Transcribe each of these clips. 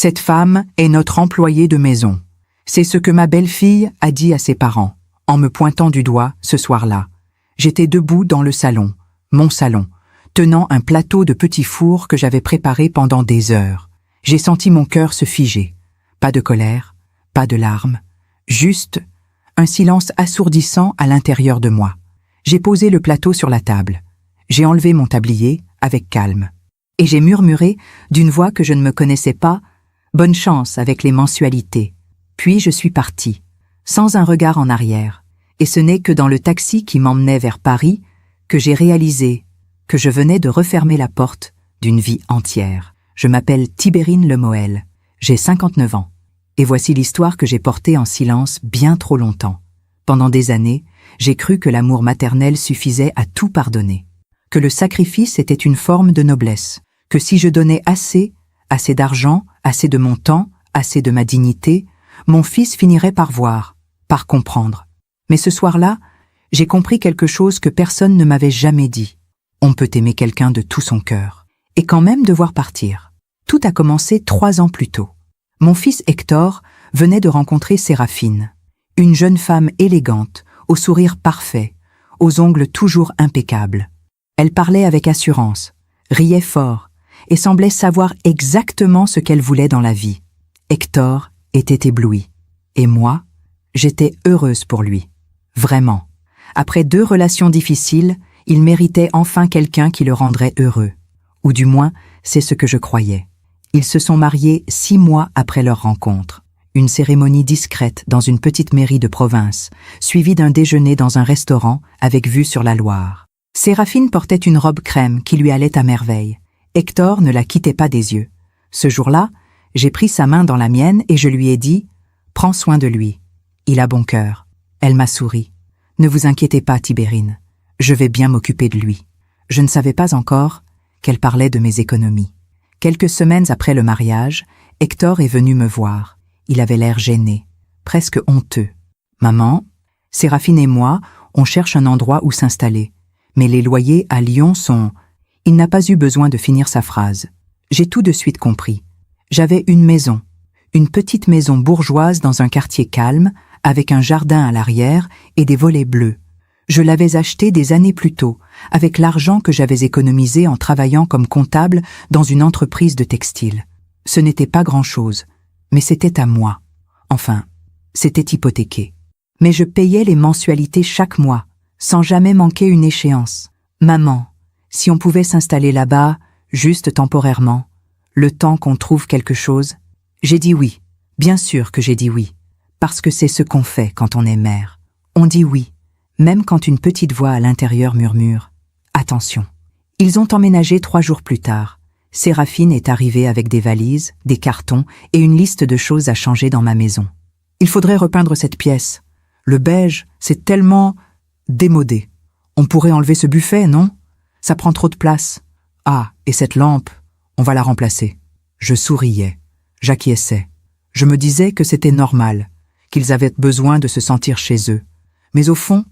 Cette femme est notre employée de maison. C'est ce que ma belle-fille a dit à ses parents, en me pointant du doigt ce soir-là. J'étais debout dans le salon, mon salon, tenant un plateau de petits fours que j'avais préparé pendant des heures. J'ai senti mon cœur se figer. Pas de colère, pas de larmes, juste un silence assourdissant à l'intérieur de moi. J'ai posé le plateau sur la table. J'ai enlevé mon tablier avec calme. Et j'ai murmuré, d'une voix que je ne me connaissais pas, « Bonne chance avec les mensualités ». Puis je suis partie, sans un regard en arrière. Et ce n'est que dans le taxi qui m'emmenait vers Paris que j'ai réalisé que je venais de refermer la porte d'une vie entière. Je m'appelle Tibérine Lemoel, j'ai 59 ans. Et voici l'histoire que j'ai portée en silence bien trop longtemps. Pendant des années, j'ai cru que l'amour maternel suffisait à tout pardonner, que le sacrifice était une forme de noblesse, que si je donnais assez d'argent, assez de mon temps, assez de ma dignité, mon fils finirait par voir, par comprendre. Mais ce soir-là, j'ai compris quelque chose que personne ne m'avait jamais dit. On peut aimer quelqu'un de tout son cœur, et quand même devoir partir. Tout a commencé 3 ans plus tôt. Mon fils Hector venait de rencontrer Séraphine, une jeune femme élégante, au sourire parfait, aux ongles toujours impeccables. Elle parlait avec assurance, riait fort, et semblait savoir exactement ce qu'elle voulait dans la vie. Hector était ébloui, et moi, j'étais heureuse pour lui. Vraiment. Après 2 relations difficiles, il méritait enfin quelqu'un qui le rendrait heureux. Ou du moins, c'est ce que je croyais. Ils se sont mariés 6 mois après leur rencontre. Une cérémonie discrète dans une petite mairie de province, suivie d'un déjeuner dans un restaurant avec vue sur la Loire. Séraphine portait une robe crème qui lui allait à merveille. Hector ne la quittait pas des yeux. Ce jour-là, j'ai pris sa main dans la mienne et je lui ai dit « Prends soin de lui. Il a bon cœur. » Elle m'a souri. « Ne vous inquiétez pas, Tibérine. Je vais bien m'occuper de lui. » Je ne savais pas encore qu'elle parlait de mes économies. Quelques semaines après le mariage, Hector est venu me voir. Il avait l'air gêné, presque honteux. « Maman, Séraphine et moi, on cherche un endroit où s'installer. Mais les loyers à Lyon sont... » Il n'a pas eu besoin de finir sa phrase. J'ai tout de suite compris. J'avais une maison, une petite maison bourgeoise dans un quartier calme, avec un jardin à l'arrière et des volets bleus. Je l'avais achetée des années plus tôt, avec l'argent que j'avais économisé en travaillant comme comptable dans une entreprise de textile. Ce n'était pas grand-chose, mais c'était à moi. Enfin, c'était hypothéqué. Mais je payais les mensualités chaque mois, sans jamais manquer une échéance. Maman, si on pouvait s'installer là-bas, juste temporairement, le temps qu'on trouve quelque chose, j'ai dit oui. Bien sûr que j'ai dit oui, parce que c'est ce qu'on fait quand on est mère. On dit oui, même quand une petite voix à l'intérieur murmure « Attention ». Ils ont emménagé 3 jours plus tard. Séraphine est arrivée avec des valises, des cartons et une liste de choses à changer dans ma maison. Il faudrait repeindre cette pièce. Le beige, c'est tellement démodé. On pourrait enlever ce buffet, non ? Ça prend trop de place. Ah, et cette lampe, on va la remplacer. Je souriais, j'acquiesçais. Je me disais que c'était normal, qu'ils avaient besoin de se sentir chez eux. Mais au fond,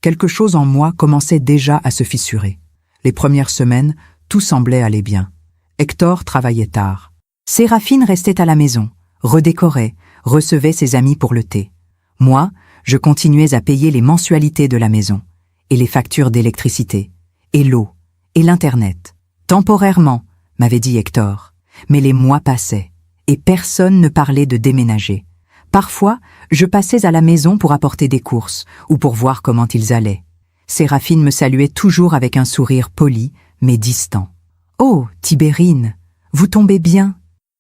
quelque chose en moi commençait déjà à se fissurer. Les premières semaines, tout semblait aller bien. Hector travaillait tard. Séraphine restait à la maison, redécorait, recevait ses amis pour le thé. Moi, je continuais à payer les mensualités de la maison, et les factures d'électricité, et l'eau, et l'Internet. Temporairement, m'avait dit Hector, mais les mois passaient, et personne ne parlait de déménager. Parfois, je passais à la maison pour apporter des courses, ou pour voir comment ils allaient. Séraphine me saluait toujours avec un sourire poli, mais distant. « Oh, Tibérine, vous tombez bien.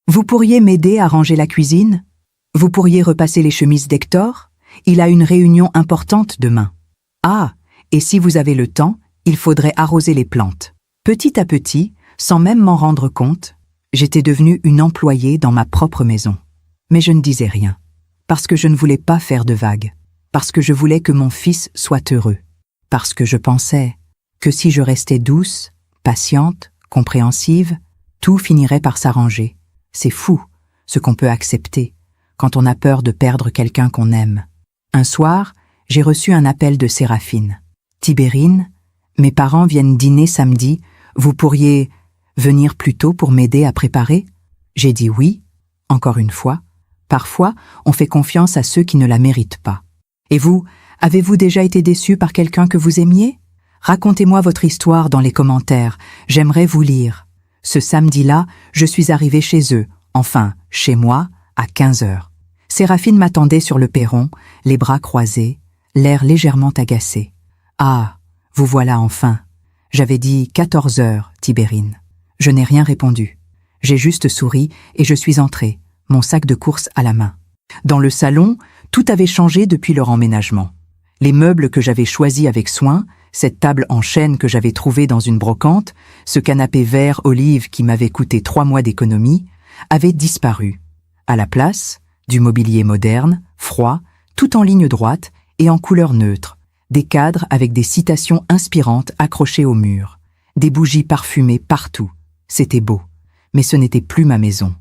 Vous pourriez m'aider à ranger la cuisine? Vous pourriez repasser les chemises d'Hector? Il a une réunion importante demain. Ah, et si vous avez le temps, il faudrait arroser les plantes. » Petit à petit, sans même m'en rendre compte, j'étais devenue une employée dans ma propre maison. Mais je ne disais rien, parce que je ne voulais pas faire de vagues, parce que je voulais que mon fils soit heureux, parce que je pensais que si je restais douce, patiente, compréhensive, tout finirait par s'arranger. C'est fou, ce qu'on peut accepter, quand on a peur de perdre quelqu'un qu'on aime. Un soir, j'ai reçu un appel de Séraphine. « Tibérine, mes parents viennent dîner samedi, vous pourriez venir plus tôt pour m'aider à préparer ?» J'ai dit oui. Encore une fois, parfois, on fait confiance à ceux qui ne la méritent pas. Et vous, avez-vous déjà été déçu par quelqu'un que vous aimiez? Racontez-moi votre histoire dans les commentaires, j'aimerais vous lire. Ce samedi-là, je suis arrivée chez eux, enfin, chez moi, à 15 heures. Séraphine m'attendait sur le perron, les bras croisés, l'air légèrement agacé. « Ah, vous voilà enfin. J'avais dit 14 heures, Tibérine. » Je n'ai rien répondu. J'ai juste souri et je suis entrée, mon sac de course à la main. Dans le salon, tout avait changé depuis leur emménagement. Les meubles que j'avais choisis avec soin, cette table en chêne que j'avais trouvée dans une brocante, ce canapé vert olive qui m'avait coûté 3 mois d'économie, avaient disparu. À la place, du mobilier moderne, froid, tout en ligne droite et en couleur neutre, des cadres avec des citations inspirantes accrochées au mur, des bougies parfumées partout. C'était beau, mais ce n'était plus ma maison.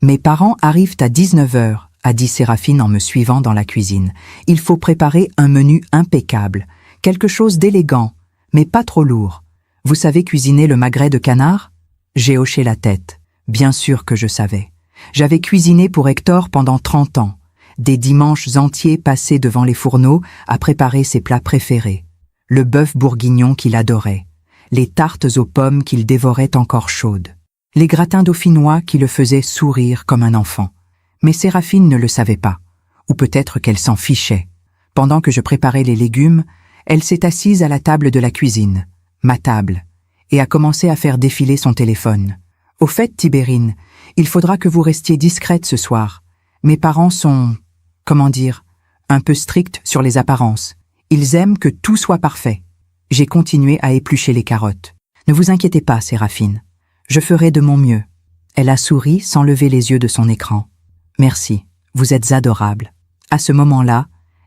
Mes parents arrivent à 19 heures, a dit Séraphine en me suivant dans la cuisine. Il faut préparer un menu impeccable, quelque chose d'élégant, mais pas trop lourd. Vous savez cuisiner le magret de canard? J'ai hoché la tête. Bien sûr que je savais. J'avais cuisiné pour Hector pendant 30 ans. Des dimanches entiers passés devant les fourneaux à préparer ses plats préférés. Le bœuf bourguignon qu'il adorait. Les tartes aux pommes qu'il dévorait encore chaudes. Les gratins dauphinois qui le faisaient sourire comme un enfant. Mais Séraphine ne le savait pas. Ou peut-être qu'elle s'en fichait. Pendant que je préparais les légumes, elle s'est assise à la table de la cuisine, ma table, et a commencé à faire défiler son téléphone. Au fait, Tibérine, il faudra que vous restiez discrète ce soir. Mes parents sont, comment dire, un peu stricts sur les apparences. Ils aiment que tout soit parfait. J'ai continué à éplucher les carottes. Ne vous inquiétez pas, Séraphine. Je ferai de mon mieux. Elle a souri sans lever les yeux de son écran. Merci, vous êtes adorable. À ce moment-là,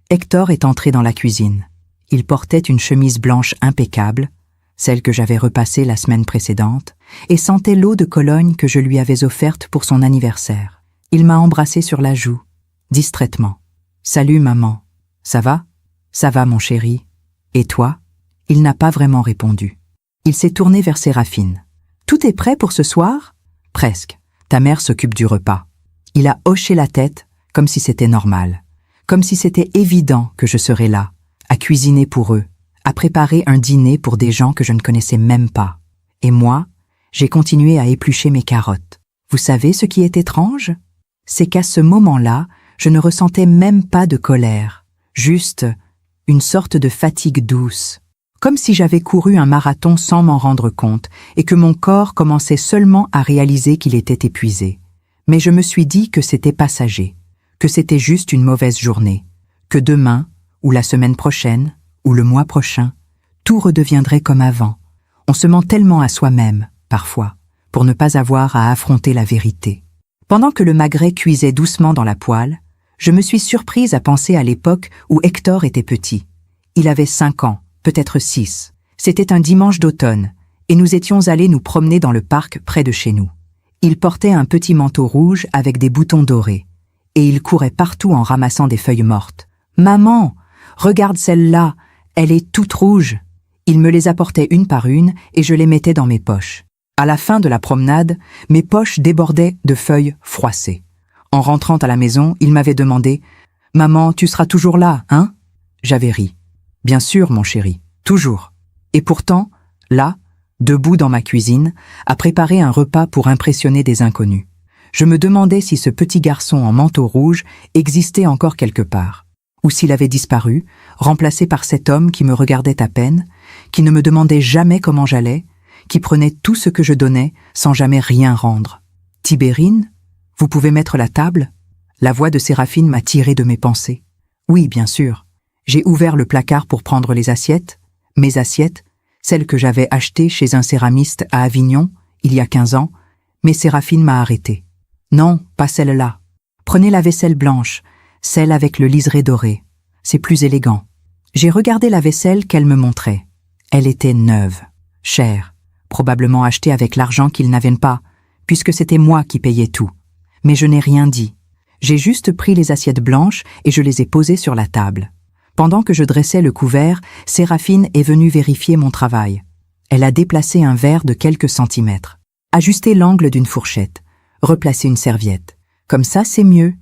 Hector est entré dans la cuisine. Il portait une chemise blanche impeccable, celle que j'avais repassée la semaine précédente, et sentait l'eau de Cologne que je lui avais offerte pour son anniversaire. Il m'a embrassée sur la joue, distraitement. « Salut, maman. Ça va? »« Ça va, mon chéri. Et toi ?» Il n'a pas vraiment répondu. Il s'est tourné vers Séraphine. « Tout est prêt pour ce soir ?»« Presque. Ta mère s'occupe du repas. » Il a hoché la tête, comme si c'était normal. Comme si c'était évident que je serais là, à cuisiner pour eux, à préparer un dîner pour des gens que je ne connaissais même pas. Et moi, j'ai continué à éplucher mes carottes. Vous savez ce qui est étrange? C'est qu'à ce moment-là, je ne ressentais même pas de colère, juste une sorte de fatigue douce, comme si j'avais couru un marathon sans m'en rendre compte et que mon corps commençait seulement à réaliser qu'il était épuisé. Mais je me suis dit que c'était passager, que c'était juste une mauvaise journée, que demain, ou la semaine prochaine, ou le mois prochain, tout redeviendrait comme avant. On se ment tellement à soi-même, parfois, pour ne pas avoir à affronter la vérité. Pendant que le magret cuisait doucement dans la poêle, je me suis surprise à penser à l'époque où Hector était petit. Il avait 5 ans, peut-être 6. C'était un dimanche d'automne, et nous étions allés nous promener dans le parc près de chez nous. Il portait un petit manteau rouge avec des boutons dorés, et il courait partout en ramassant des feuilles mortes. « Maman, regarde celle-là, elle est toute rouge !» Il me les apportait une par une et je les mettais dans mes poches. À la fin de la promenade, mes poches débordaient de feuilles froissées. En rentrant à la maison, il m'avait demandé « Maman, tu seras toujours là, hein ?» J'avais ri. « Bien sûr, mon chéri, toujours. » Et pourtant, là, debout dans ma cuisine, à préparer un repas pour impressionner des inconnus. Je me demandais si ce petit garçon en manteau rouge existait encore quelque part, ou s'il avait disparu, remplacé par cet homme qui me regardait à peine, qui ne me demandait jamais comment j'allais, qui prenait tout ce que je donnais sans jamais rien rendre. « Tibérine, vous pouvez mettre la table ?» La voix de Séraphine m'a tiré de mes pensées. Oui, bien sûr. J'ai ouvert le placard pour prendre les assiettes, mes assiettes, celles que j'avais achetées chez un céramiste à Avignon, il y a 15 ans, mais Séraphine m'a arrêté. Non, pas celle-là. Prenez la vaisselle blanche, celle avec le liseré doré. C'est plus élégant. J'ai regardé la vaisselle qu'elle me montrait. Elle était neuve, chère, probablement achetée avec l'argent qu'ils n'avaient pas, puisque c'était moi qui payais tout. Mais je n'ai rien dit. J'ai juste pris les assiettes blanches et je les ai posées sur la table. Pendant que je dressais le couvert, Séraphine est venue vérifier mon travail. Elle a déplacé un verre de quelques centimètres, ajusté l'angle d'une fourchette, replacé une serviette, Comme ça, c'est mieux.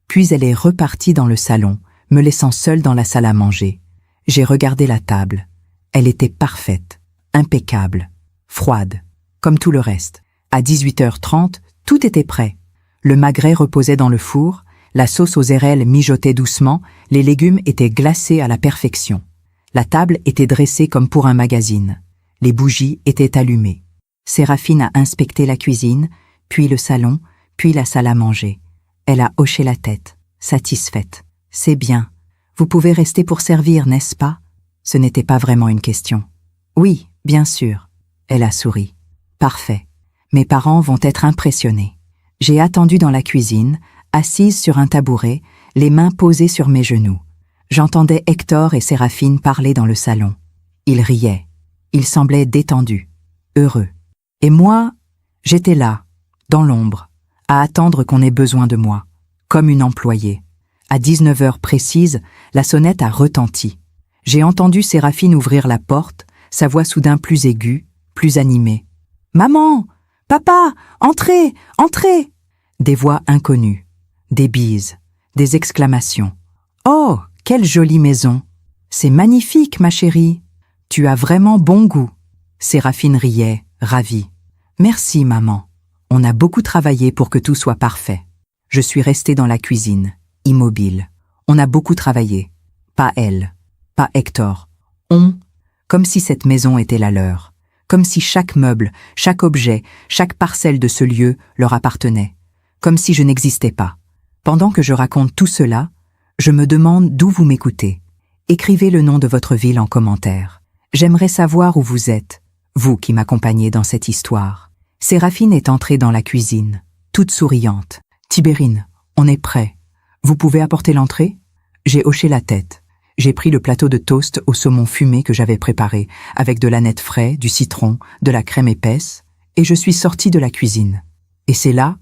Puis elle est repartie dans le salon, me laissant seule dans la salle à manger. J'ai regardé la table. Elle était parfaite, impeccable, froide, comme tout le reste. À 18h30, tout était prêt. Le magret reposait dans le four, la sauce aux érelles mijotait doucement, les légumes étaient glacés à la perfection. La table était dressée comme pour un magazine. Les bougies étaient allumées. Séraphine a inspecté la cuisine, puis le salon, puis la salle à manger. Elle a hoché la tête, satisfaite. « C'est bien. Vous pouvez rester pour servir, n'est-ce pas ?» Ce n'était pas vraiment une question. « Oui, bien sûr. » Elle a souri. « Parfait. Mes parents vont être impressionnés. » J'ai attendu dans la cuisine, assise sur un tabouret, les mains posées sur mes genoux. J'entendais Hector et Séraphine parler dans le salon. Ils riaient. Ils semblaient détendus, heureux. Et moi, j'étais là, dans l'ombre, à attendre qu'on ait besoin de moi, comme une employée. À 19h précise, la sonnette a retenti. J'ai entendu Séraphine ouvrir la porte, sa voix soudain plus aiguë, plus animée. « Maman! Papa! Entrez! Entrez !» Des voix inconnues, des bises, des exclamations. « Oh, quelle jolie maison! C'est magnifique, ma chérie! Tu as vraiment bon goût! » Séraphine riait, ravie. « Merci, maman. On a beaucoup travaillé pour que tout soit parfait. » Je suis restée dans la cuisine, immobile. On a beaucoup travaillé. Pas elle, pas Hector. On, comme si cette maison était la leur. Comme si chaque meuble, chaque objet, chaque parcelle de ce lieu leur appartenait. Comme si je n'existais pas. Pendant que je raconte tout cela, je me demande d'où vous m'écoutez. Écrivez le nom de votre ville en commentaire. J'aimerais savoir où vous êtes, vous qui m'accompagnez dans cette histoire. Séraphine est entrée dans la cuisine, toute souriante. « Tibérine, on est prêt. Vous pouvez apporter l'entrée ?» J'ai hoché la tête. J'ai pris le plateau de toast au saumon fumé que j'avais préparé, avec de l'aneth frais, du citron, de la crème épaisse, et je suis sortie de la cuisine. Et c'est là,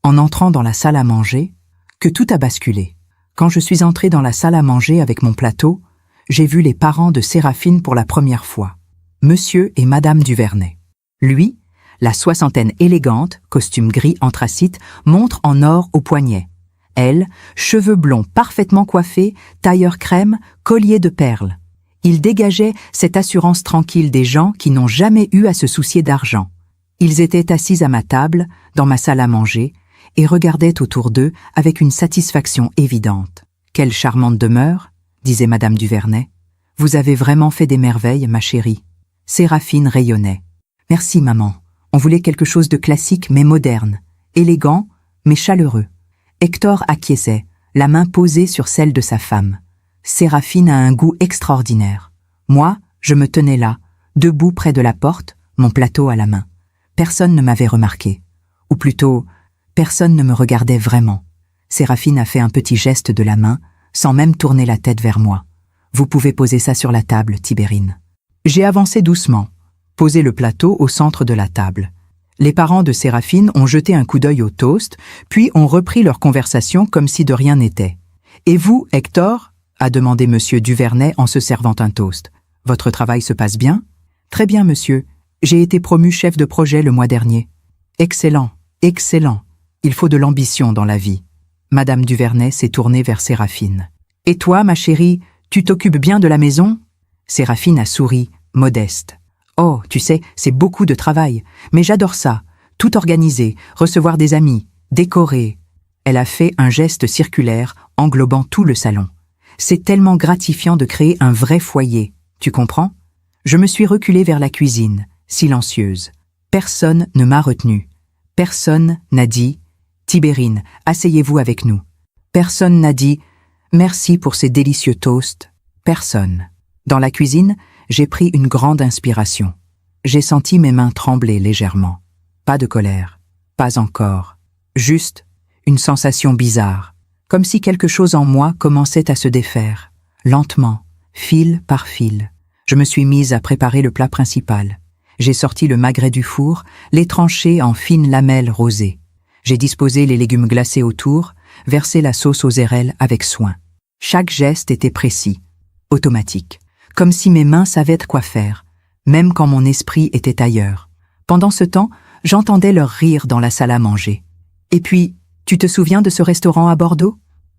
en entrant dans la salle à manger, que tout a basculé. Quand je suis entrée dans la salle à manger avec mon plateau, j'ai vu les parents de Séraphine pour la première fois, Monsieur et Madame Duvernay. Lui, la soixantaine élégante, costume gris anthracite, montre en or au poignet. Elle, cheveux blonds parfaitement coiffés, tailleur crème, collier de perles. Il dégageait cette assurance tranquille des gens qui n'ont jamais eu à se soucier d'argent. Ils étaient assis à ma table, dans ma salle à manger, et regardaient autour d'eux avec une satisfaction évidente. « Quelle charmante demeure !» disait Madame Duvernay. « Vous avez vraiment fait des merveilles, ma chérie. » Séraphine rayonnait. « Merci, maman. On voulait quelque chose de classique mais moderne, élégant mais chaleureux. » Hector acquiesçait, la main posée sur celle de sa femme. Séraphine a un goût extraordinaire. Moi, je me tenais là, debout près de la porte, mon plateau à la main. Personne ne m'avait remarqué. Ou plutôt, personne ne me regardait vraiment. Séraphine a fait un petit geste de la main, sans même tourner la tête vers moi. « Vous pouvez poser ça sur la table, Tibérine. » J'ai avancé doucement, posé le plateau au centre de la table. Les parents de Séraphine ont jeté un coup d'œil au toast, puis ont repris leur conversation comme si de rien n'était. « Et vous, Hector ?» a demandé Monsieur Duvernay en se servant un toast. « Votre travail se passe bien ?»« Très bien, monsieur. J'ai été promu chef de projet le mois dernier. »« Excellent, excellent. Il faut de l'ambition dans la vie. » Madame Duvernay s'est tournée vers Séraphine. « Et toi, ma chérie, tu t'occupes bien de la maison ?» Séraphine a souri, modeste. « Oh, tu sais, c'est beaucoup de travail, mais j'adore ça. Tout organiser, recevoir des amis, décorer. » Elle a fait un geste circulaire englobant tout le salon. « C'est tellement gratifiant de créer un vrai foyer, tu comprends ?» Je me suis reculée vers la cuisine, silencieuse. Personne ne m'a retenue. Personne n'a dit « Tibérine, asseyez-vous avec nous. » Personne n'a dit « Merci pour ces délicieux toasts. » Personne. Dans la cuisine, j'ai pris une grande inspiration. J'ai senti mes mains trembler légèrement. Pas de colère, pas encore. Juste une sensation bizarre, comme si quelque chose en moi commençait à se défaire. Lentement, fil par fil, je me suis mise à préparer le plat principal. J'ai sorti le magret du four, les tranché en fines lamelles rosées. J'ai disposé les légumes glacés autour, versé la sauce aux érelles avec soin. Chaque geste était précis, automatique, comme si mes mains savaient quoi faire, même quand mon esprit était ailleurs. Pendant ce temps, j'entendais leur rire dans la salle à manger. Et puis, Tu te souviens de ce restaurant à Bordeaux?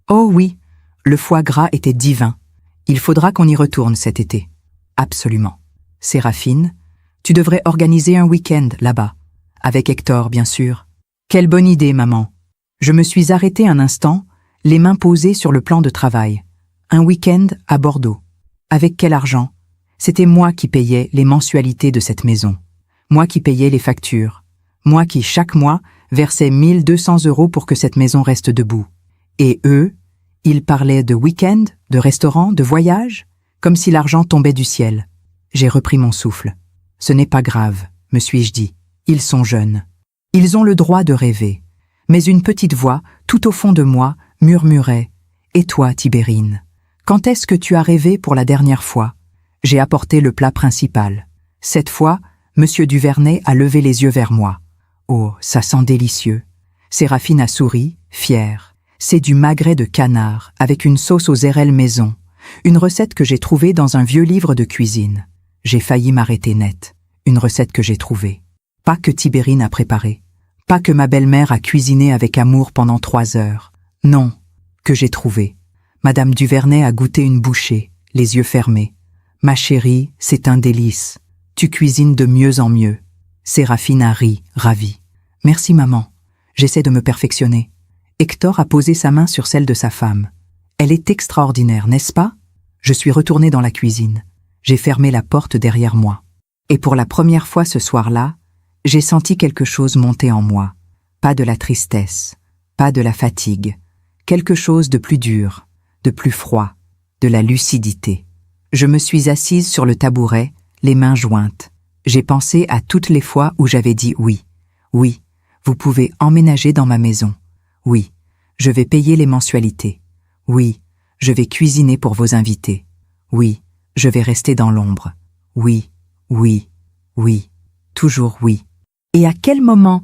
Oh oui, le foie gras était divin. Il faudra qu'on y retourne cet été. Absolument. Séraphine, tu devrais organiser un week-end là-bas. Avec Hector, bien sûr. Quelle bonne idée, maman. Je me suis arrêtée un instant, les mains posées sur le plan de travail. Un week-end à Bordeaux. Avec quel argent? C'était moi qui payais les mensualités de cette maison. Moi qui payais les factures. Moi qui, chaque mois, versais 1200 € pour que cette maison reste debout. Et eux, ils parlaient de week-end, de restaurant, de voyage, comme si l'argent tombait du ciel. J'ai repris mon souffle. Ce n'est pas grave, me suis-je dit. Ils sont jeunes. Ils ont le droit de rêver. Mais une petite voix, tout au fond de moi, murmurait « Et toi, Tibérine, quand est-ce que tu as rêvé pour la dernière fois ?» J'ai apporté le plat principal. Cette fois, Monsieur Duvernay a levé les yeux vers moi. Oh, ça sent délicieux. Séraphine a souri, fière. C'est du magret de canard avec une sauce aux érelles maison, une recette que j'ai trouvée dans un vieux livre de cuisine. J'ai failli m'arrêter net. Une recette que j'ai trouvée. Pas que Tibérine a préparée. Pas que ma belle-mère a cuisiné avec amour pendant 3 heures. Non, que j'ai trouvée. Madame Duvernay a goûté une bouchée, les yeux fermés. Ma chérie, c'est un délice. Tu cuisines de mieux en mieux. Séraphine a ri, ravie. Merci maman. J'essaie de me perfectionner. Hector a posé sa main sur celle de sa femme. Elle est extraordinaire, n'est-ce pas? Je suis retournée dans la cuisine. J'ai fermé la porte derrière moi. Et pour la première fois ce soir-là, j'ai senti quelque chose monter en moi. Pas de la tristesse, pas de la fatigue. Quelque chose de plus dur, de plus froid, de la lucidité. Je me suis assise sur le tabouret, les mains jointes. J'ai pensé à toutes les fois où j'avais dit oui. Oui, vous pouvez emménager dans ma maison. Oui, je vais payer les mensualités. Oui, je vais cuisiner pour vos invités. Oui, je vais rester dans l'ombre. Oui, oui, oui, toujours oui. Et à quel moment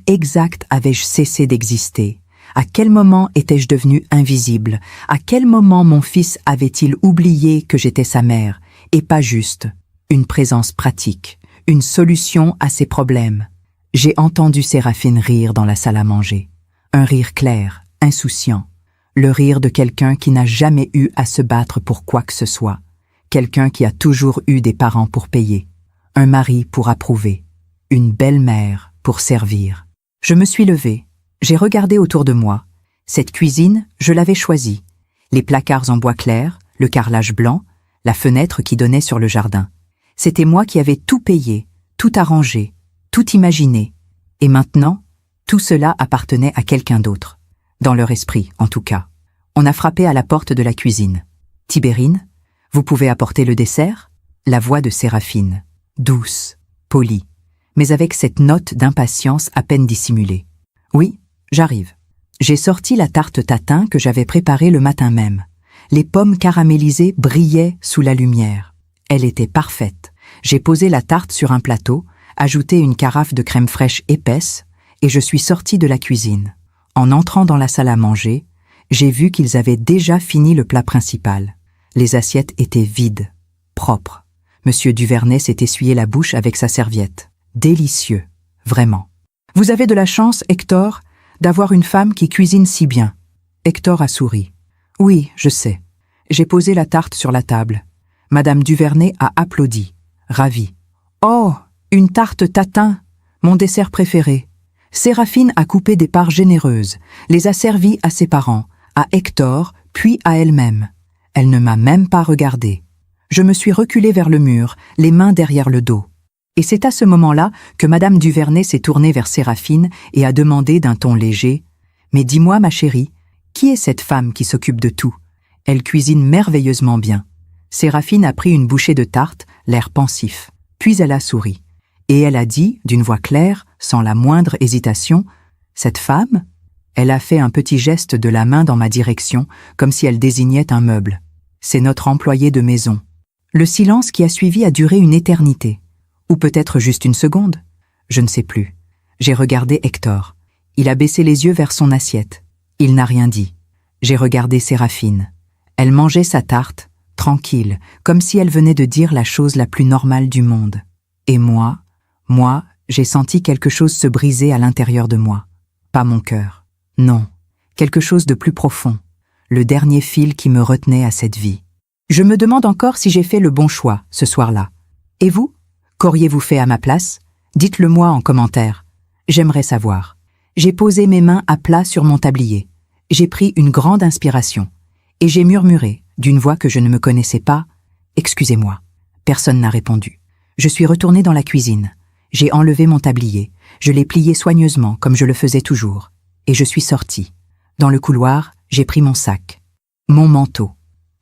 exact avais-je cessé d'exister? À quel moment étais-je devenue invisible? À quel moment mon fils avait-il oublié que j'étais sa mère, et pas juste une présence pratique, une solution à ses problèmes? J'ai entendu Séraphine rire dans la salle à manger. Un rire clair, insouciant. Le rire de quelqu'un qui n'a jamais eu à se battre pour quoi que ce soit. Quelqu'un qui a toujours eu des parents pour payer. Un mari pour approuver. Une belle-mère pour servir. Je me suis levée. J'ai regardé autour de moi. Cette cuisine, je l'avais choisie. Les placards en bois clair, le carrelage blanc, la fenêtre qui donnait sur le jardin. C'était moi qui avais tout payé, tout arrangé, tout imaginé. Et maintenant, tout cela appartenait à quelqu'un d'autre. Dans leur esprit, en tout cas. On a frappé à la porte de la cuisine. « Tibérine, vous pouvez apporter le dessert ?» La voix de Séraphine, douce, polie, mais avec cette note d'impatience à peine dissimulée. « Oui, j'arrive. » J'ai sorti la tarte tatin que j'avais préparée le matin même. Les pommes caramélisées brillaient sous la lumière. Elle était parfaite. J'ai posé la tarte sur un plateau, ajouté une carafe de crème fraîche épaisse, et je suis sortie de la cuisine. En entrant dans la salle à manger, j'ai vu qu'ils avaient déjà fini le plat principal. Les assiettes étaient vides, propres. Monsieur Duvernay s'est essuyé la bouche avec sa serviette. Délicieux, vraiment. « Vous avez de la chance, Hector, d'avoir une femme qui cuisine si bien. » Hector a souri. « Oui, je sais. » J'ai posé la tarte sur la table. Madame Duvernay a applaudi, ravie. « Oh, une tarte tatin, mon dessert préféré. » Séraphine a coupé des parts généreuses, les a servies à ses parents, à Hector, puis à elle-même. Elle ne m'a même pas regardée. Je me suis reculée vers le mur, les mains derrière le dos. Et c'est à ce moment-là que Madame Duvernay s'est tournée vers Séraphine et a demandé d'un ton léger « Mais dis-moi, ma chérie, qui est cette femme qui s'occupe de tout? Elle cuisine merveilleusement bien. » Séraphine a pris une bouchée de tarte, l'air pensif. Puis elle a souri. Et elle a dit, d'une voix claire, sans la moindre hésitation, « Cette femme ?» Elle a fait un petit geste de la main dans ma direction, comme si elle désignait un meuble. « C'est notre employée de maison. » Le silence qui a suivi a duré une éternité. Ou peut-être juste une seconde. Je ne sais plus. J'ai regardé Hector. Il a baissé les yeux vers son assiette. Il n'a rien dit. J'ai regardé Séraphine. Elle mangeait sa tarte, tranquille, comme si elle venait de dire la chose la plus normale du monde. Et moi, j'ai senti quelque chose se briser à l'intérieur de moi. Pas mon cœur. Non, quelque chose de plus profond. Le dernier fil qui me retenait à cette vie. Je me demande encore si j'ai fait le bon choix ce soir-là. Et vous? Qu'auriez-vous fait à ma place? Dites-le-moi en commentaire. J'aimerais savoir. J'ai posé mes mains à plat sur mon tablier. J'ai pris une grande inspiration. Et j'ai murmuré, d'une voix que je ne me connaissais pas, « Excusez-moi ». Personne n'a répondu. Je suis retournée dans la cuisine. J'ai enlevé mon tablier. Je l'ai plié soigneusement, comme je le faisais toujours. Et je suis sortie. Dans le couloir, j'ai pris mon sac. Mon manteau.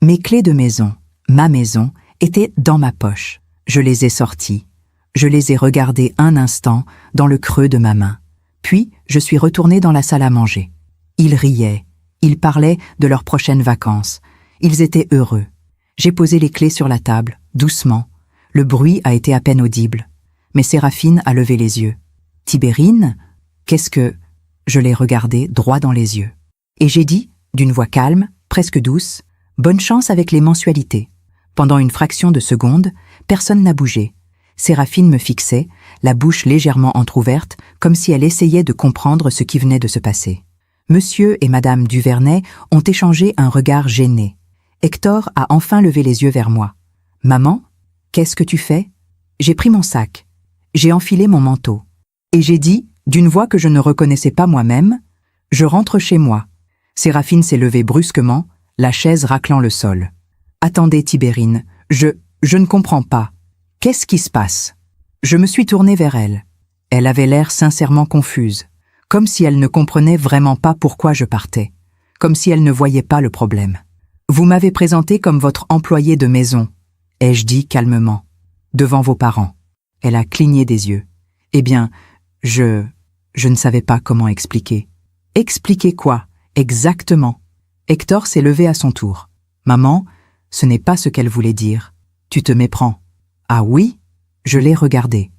Mes clés de maison, ma maison, étaient dans ma poche. Je les ai sorties. Je les ai regardées un instant dans le creux de ma main. Puis, je suis retournée dans la salle à manger. Ils riaient. Ils parlaient de leurs prochaines vacances. Ils étaient heureux. J'ai posé les clés sur la table, doucement. Le bruit a été à peine audible. Mais Séraphine a levé les yeux. « Tibérine, qu'est-ce que… » Je l'ai regardée droit dans les yeux. Et j'ai dit, d'une voix calme, presque douce, « Bonne chance avec les mensualités. » Pendant une fraction de seconde, personne n'a bougé. Séraphine me fixait, la bouche légèrement entr'ouverte, comme si elle essayait de comprendre ce qui venait de se passer. Monsieur et Madame Duvernay ont échangé un regard gêné. Hector a enfin levé les yeux vers moi. « Maman, qu'est-ce que tu fais ?» J'ai pris mon sac. J'ai enfilé mon manteau. Et j'ai dit, d'une voix que je ne reconnaissais pas moi-même, « Je rentre chez moi. » Séraphine s'est levée brusquement, la chaise raclant le sol. « Attendez, Tibérine, je ne comprends pas. Qu'est-ce qui se passe ?» Je me suis tournée vers elle. Elle avait l'air sincèrement confuse, comme si elle ne comprenait vraiment pas pourquoi je partais, comme si elle ne voyait pas le problème. « Vous m'avez présenté comme votre employé de maison, » ai-je dit calmement, « devant vos parents. » Elle a cligné des yeux. « Eh bien, je ne savais pas comment expliquer. »« Expliquer quoi, exactement ?» Hector s'est levé à son tour. « Maman, ce n'est pas ce qu'elle voulait dire. Tu te méprends. »« Ah oui ?» Je l'ai regardé.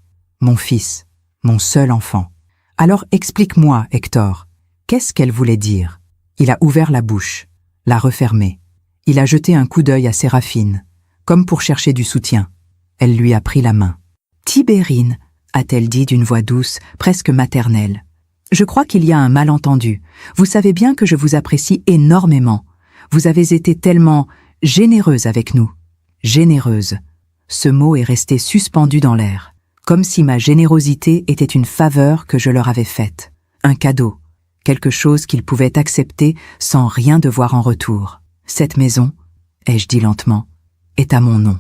Mon fils, mon seul enfant. « Alors explique-moi, Hector. Qu'est-ce qu'elle voulait dire ?» Il a ouvert la bouche, l'a refermée. Il a jeté un coup d'œil à Séraphine, comme pour chercher du soutien. Elle lui a pris la main. « Tibérine » a-t-elle dit d'une voix douce, presque maternelle. « Je crois qu'il y a un malentendu. Vous savez bien que je vous apprécie énormément. Vous avez été tellement généreuse avec nous. » Généreuse. Ce mot est resté suspendu dans l'air, comme si ma générosité était une faveur que je leur avais faite. Un cadeau. Quelque chose qu'ils pouvaient accepter sans rien devoir en retour. Cette maison, ai-je dit lentement, est à mon nom.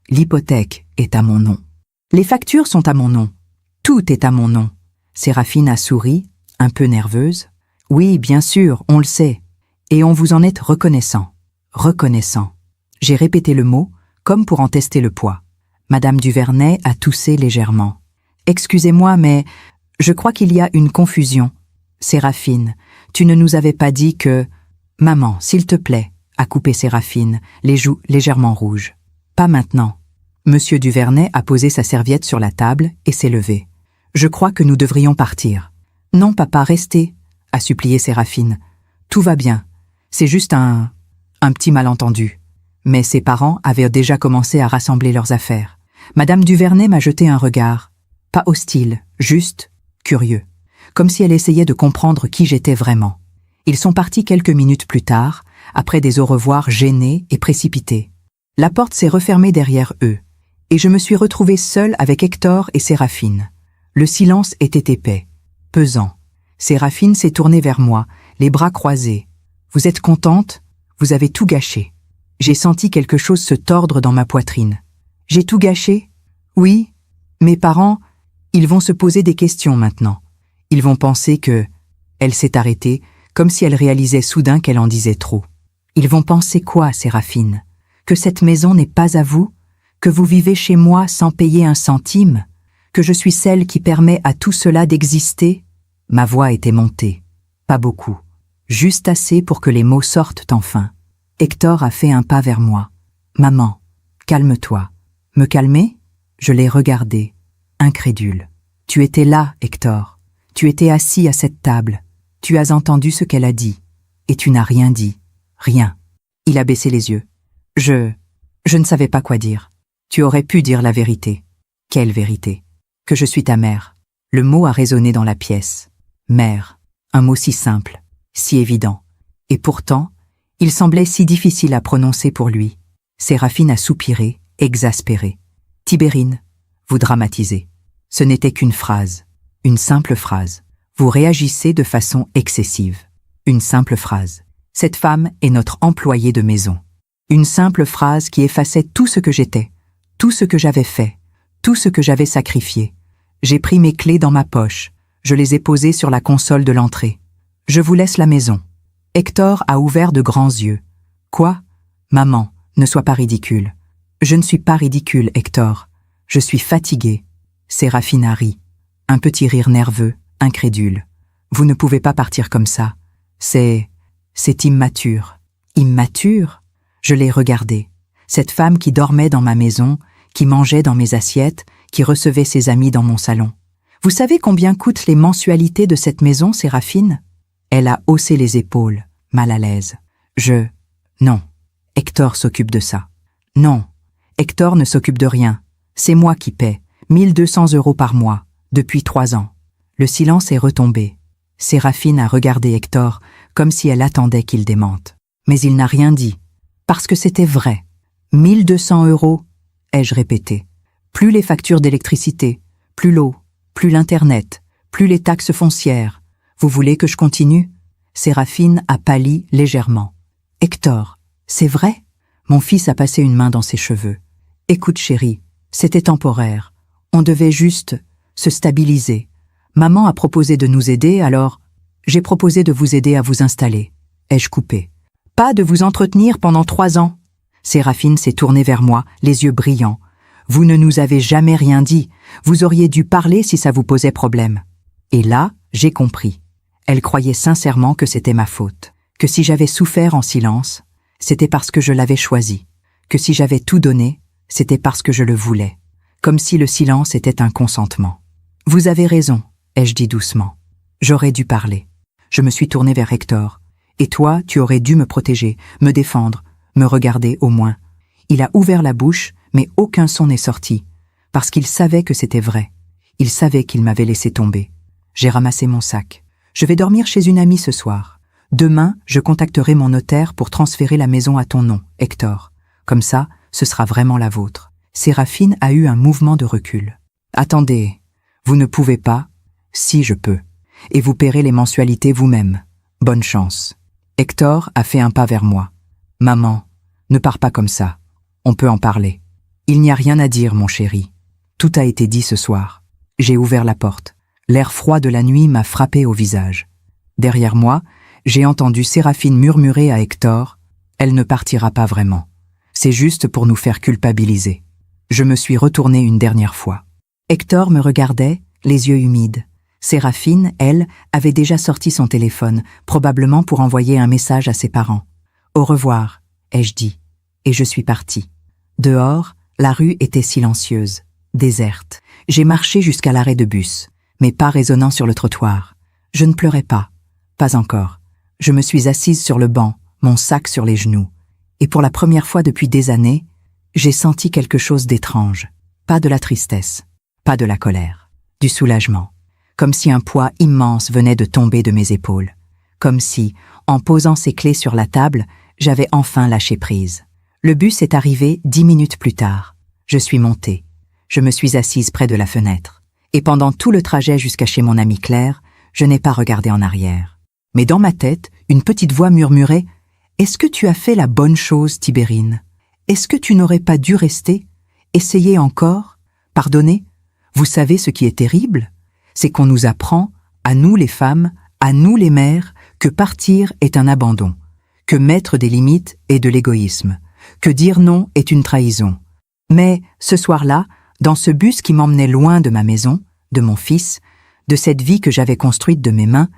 L'hypothèque est à mon nom. Les factures sont à mon nom. Tout est à mon nom. Séraphine a souri, un peu nerveuse. Oui, bien sûr, on le sait. Et on vous en est reconnaissant. Reconnaissant. J'ai répété le mot, comme pour en tester le poids. Madame Duvernay a toussé légèrement. Excusez-moi, mais je crois qu'il y a une confusion. Séraphine, tu ne nous avais pas dit que… Maman, s'il te plaît, a coupé Séraphine, les joues légèrement rouges. Pas maintenant. Monsieur Duvernay a posé sa serviette sur la table et s'est levé. Je crois que nous devrions partir. Non, papa, restez, a supplié Séraphine. Tout va bien. C'est juste un petit malentendu. Mais ses parents avaient déjà commencé à rassembler leurs affaires. Madame Duvernay m'a jeté un regard. Pas hostile, juste curieux. Comme si elle essayait de comprendre qui j'étais vraiment. Ils sont partis quelques minutes plus tard, après des au revoir gênés et précipités. La porte s'est refermée derrière eux, et je me suis retrouvée seule avec Hector et Séraphine. Le silence était épais, pesant. Séraphine s'est tournée vers moi, les bras croisés. « Vous êtes contente? Vous avez tout gâché. » J'ai senti quelque chose se tordre dans ma poitrine. « J'ai tout gâché? Oui. Mes parents, ils vont se poser des questions maintenant. Ils vont penser que… » Elle s'est arrêtée, comme si elle réalisait soudain qu'elle en disait trop. « Ils vont penser quoi, Séraphine? Que cette maison n'est pas à vous? Que vous vivez chez moi sans payer un centime? Que je suis celle qui permet à tout cela d'exister ?» Ma voix était montée. Pas beaucoup. Juste assez pour que les mots sortent enfin. Hector a fait un pas vers moi. « Maman, calme-toi. » Me calmer? Je l'ai regardé, incrédule. « Tu étais là, Hector. Tu étais assis à cette table. Tu as entendu ce qu'elle a dit. Et tu n'as rien dit. Rien. » Il a baissé les yeux. Je ne savais pas quoi dire. Tu aurais pu dire la vérité. Quelle vérité? Que je suis ta mère. Le mot a résonné dans la pièce. Mère. Un mot si simple. si évident. Et pourtant, il semblait si difficile à prononcer pour lui. Séraphine a soupiré, exaspérée. « Tibérine, vous dramatisez. Ce n'était qu'une phrase, une simple phrase. Vous réagissez de façon excessive. Une simple phrase. Cette femme est notre employée de maison. Une simple phrase qui effaçait tout ce que j'étais, tout ce que j'avais fait, tout ce que j'avais sacrifié. J'ai pris mes clés dans ma poche, je les ai posées sur la console de l'entrée. Je vous laisse la maison. » Hector a ouvert de grands yeux. « Quoi ? Maman, ne sois pas ridicule. » « Je ne suis pas ridicule, Hector. Je suis fatiguée. » Séraphine a ri. Un petit rire nerveux, incrédule. « Vous ne pouvez pas partir comme ça. C'est immature. » « Immature ?» Je l'ai regardée. Cette femme qui dormait dans ma maison, qui mangeait dans mes assiettes, qui recevait ses amis dans mon salon. Vous savez combien coûtent les mensualités de cette maison, Séraphine ? Elle a haussé les épaules, mal à l'aise. Non. Hector s'occupe de ça. Non. Hector ne s'occupe de rien. C'est moi qui paie. 1200 € par mois, depuis 3 ans. Le silence est retombé. Séraphine a regardé Hector comme si elle attendait qu'il démente. Mais il n'a rien dit. Parce que c'était vrai. 1200 €, ai-je répété. Plus les factures d'électricité, plus l'eau, plus l'Internet, plus les taxes foncières. Vous voulez que je continue ? Séraphine a pâli légèrement. Hector, c'est vrai ? Mon fils a passé une main dans ses cheveux. Écoute chérie, c'était temporaire. On devait juste se stabiliser. Maman a proposé de nous aider, alors j'ai proposé de vous aider à vous installer. Ai-je coupé ? Pas de vous entretenir pendant 3 ans. Séraphine s'est tournée vers moi, les yeux brillants. Vous ne nous avez jamais rien dit. Vous auriez dû parler si ça vous posait problème. Et là, j'ai compris. Elle croyait sincèrement que c'était ma faute. Que si j'avais souffert en silence, c'était parce que je l'avais choisi. Que si j'avais tout donné, c'était parce que je le voulais. Comme si le silence était un consentement. Vous avez raison, ai-je dit doucement. J'aurais dû parler. Je me suis tournée vers Hector. Et toi, tu aurais dû me protéger, me défendre, me regarder au moins. Il a ouvert la bouche, mais aucun son n'est sorti. Parce qu'il savait que c'était vrai. Il savait qu'il m'avait laissé tomber. J'ai ramassé mon sac. Je vais dormir chez une amie ce soir. Demain, je contacterai mon notaire pour transférer la maison à ton nom, Hector. Comme ça, ce sera vraiment la vôtre. Séraphine a eu un mouvement de recul. Attendez, vous ne pouvez pas ? Si, je peux. Et vous paierez les mensualités vous-même. Bonne chance. Hector a fait un pas vers moi. Maman, ne pars pas comme ça. On peut en parler. Il n'y a rien à dire, mon chéri. Tout a été dit ce soir. J'ai ouvert la porte. L'air froid de la nuit m'a frappé au visage. Derrière moi, j'ai entendu Séraphine murmurer à Hector « Elle ne partira pas vraiment. C'est juste pour nous faire culpabiliser. » Je me suis retourné une dernière fois. Hector me regardait, les yeux humides. Séraphine, elle, avait déjà sorti son téléphone, probablement pour envoyer un message à ses parents. « Au revoir », ai-je dit, et je suis partie. Dehors, la rue était silencieuse, déserte. J'ai marché jusqu'à l'arrêt de bus, mes pas résonnant sur le trottoir. Je ne pleurais pas encore. Je me suis assise sur le banc, mon sac sur les genoux. Et pour la première fois depuis des années, j'ai senti quelque chose d'étrange. Pas de la tristesse, pas de la colère, du soulagement. Comme si un poids immense venait de tomber de mes épaules. Comme si, en posant ses clés sur la table, j'avais enfin lâché prise. Le bus est arrivé 10 minutes plus tard. Je suis montée. Je me suis assise près de la fenêtre. Et pendant tout le trajet jusqu'à chez mon amie Claire, je n'ai pas regardé en arrière. Mais dans ma tête, une petite voix murmurait « Est-ce que tu as fait la bonne chose, Tibérine ? Est-ce que tu n'aurais pas dû rester ? Essayer encore ? Pardonner ? Vous savez ce qui est terrible ? C'est qu'on nous apprend, à nous les femmes, à nous les mères, que partir est un abandon, que mettre des limites est de l'égoïsme, que dire non est une trahison. Mais ce soir-là, dans ce bus qui m'emmenait loin de ma maison, de mon fils, de cette vie que j'avais construite de mes mains,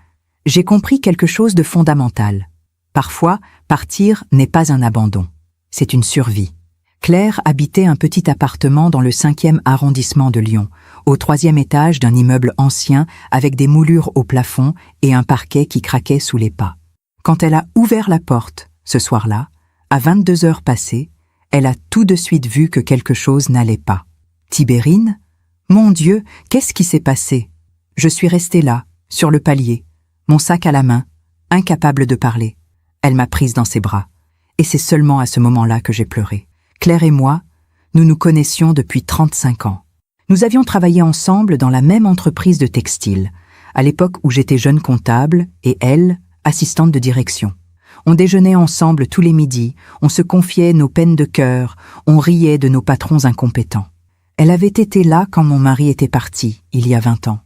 j'ai compris quelque chose de fondamental. Parfois, partir n'est pas un abandon, c'est une survie. Claire habitait un petit appartement dans le 5e arrondissement de Lyon, au 3e étage d'un immeuble ancien avec des moulures au plafond et un parquet qui craquait sous les pas. Quand elle a ouvert la porte, ce soir-là, à 22 heures passées, elle a tout de suite vu que quelque chose n'allait pas. Tibérine ? Mon Dieu, qu'est-ce qui s'est passé ? Je suis restée là, sur le palier, mon sac à la main, incapable de parler. Elle m'a prise dans ses bras. Et c'est seulement à ce moment-là que j'ai pleuré. Claire et moi, nous nous connaissions depuis 35 ans. Nous avions travaillé ensemble dans la même entreprise de textile, à l'époque où j'étais jeune comptable et elle, assistante de direction. On déjeunait ensemble tous les midis, on se confiait nos peines de cœur, on riait de nos patrons incompétents. Elle avait été là quand mon mari était parti, il y a 20 ans.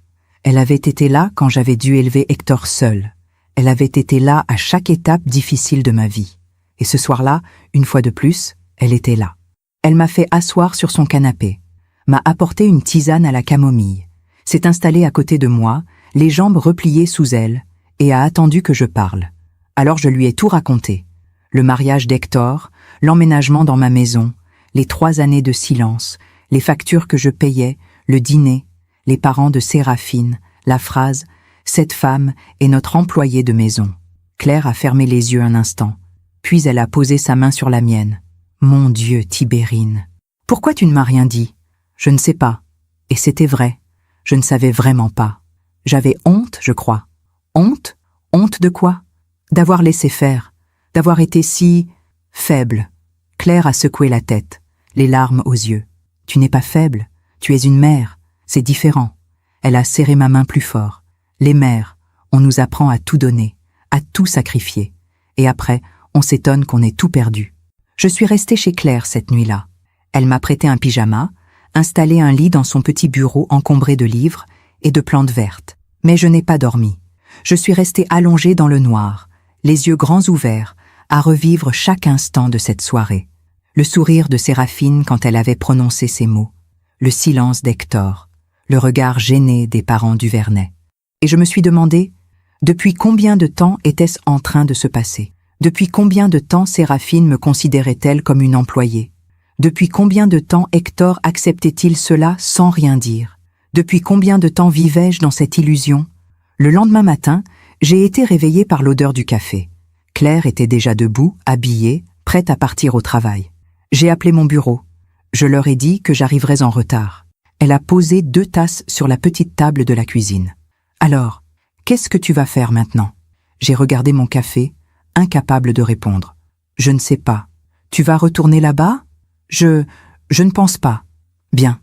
Elle avait été là quand j'avais dû élever Hector seul. Elle avait été là à chaque étape difficile de ma vie. Et ce soir-là, une fois de plus, elle était là. Elle m'a fait asseoir sur son canapé, m'a apporté une tisane à la camomille, s'est installée à côté de moi, les jambes repliées sous elle, et a attendu que je parle. Alors je lui ai tout raconté. Le mariage d'Hector, l'emménagement dans ma maison, les 3 années de silence, les factures que je payais, le dîner, les parents de Séraphine, la phrase « Cette femme est notre employée de maison ». Claire a fermé les yeux un instant, puis elle a posé sa main sur la mienne. « Mon Dieu, Tibérine, pourquoi tu ne m'as rien dit ?»« Je ne sais pas. » Et c'était vrai. Je ne savais vraiment pas. J'avais honte, je crois. Honte? Honte de quoi? D'avoir laissé faire, d'avoir été si faible. Claire a secoué la tête, les larmes aux yeux. Tu n'es pas faible, tu es une mère, c'est différent. Elle a serré ma main plus fort. Les mères, on nous apprend à tout donner, à tout sacrifier. Et après, on s'étonne qu'on ait tout perdu. Je suis restée chez Claire cette nuit-là. Elle m'a prêté un pyjama, installé un lit dans son petit bureau encombré de livres et de plantes vertes. Mais je n'ai pas dormi. Je suis restée allongée dans le noir, les yeux grands ouverts, à revivre chaque instant de cette soirée. Le sourire de Séraphine quand elle avait prononcé ces mots, le silence d'Hector, le regard gêné des parents Duvernay. Et je me suis demandé, depuis combien de temps était-ce en train de se passer? Depuis combien de temps Séraphine me considérait-elle comme une employée? Depuis combien de temps Hector acceptait-il cela sans rien dire? Depuis combien de temps vivais-je dans cette illusion? Le lendemain matin, j'ai été réveillée par l'odeur du café. Claire était déjà debout, habillée, prête à partir au travail. J'ai appelé mon bureau. Je leur ai dit que j'arriverais en retard. Elle a posé 2 tasses sur la petite table de la cuisine. « Alors, qu'est-ce que tu vas faire maintenant ?» J'ai regardé mon café, incapable de répondre. « Je ne sais pas. Tu vas retourner là-bas ?»« Je ne pense pas. » « Bien. »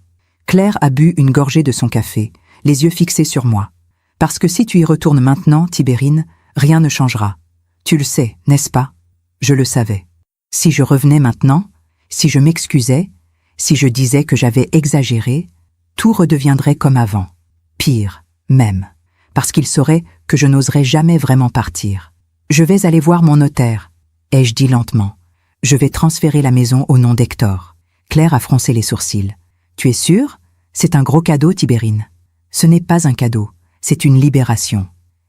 Claire a bu une gorgée de son café, les yeux fixés sur moi. « Parce que si tu y retournes maintenant, Tibérine, rien ne changera. Tu le sais, n'est-ce pas ?» Je le savais. Si je revenais maintenant, si je m'excusais, si je disais que j'avais exagéré, tout redeviendrait comme avant. Pire, même. Parce qu'il saurait que je n'oserais jamais vraiment partir. « Je vais aller voir mon notaire, » ai-je dit lentement. « Je vais transférer la maison au nom d'Hector. » Claire a froncé les sourcils. « Tu es sûre? C'est un gros cadeau, Tibérine. » Ce n'est pas un cadeau, c'est une libération.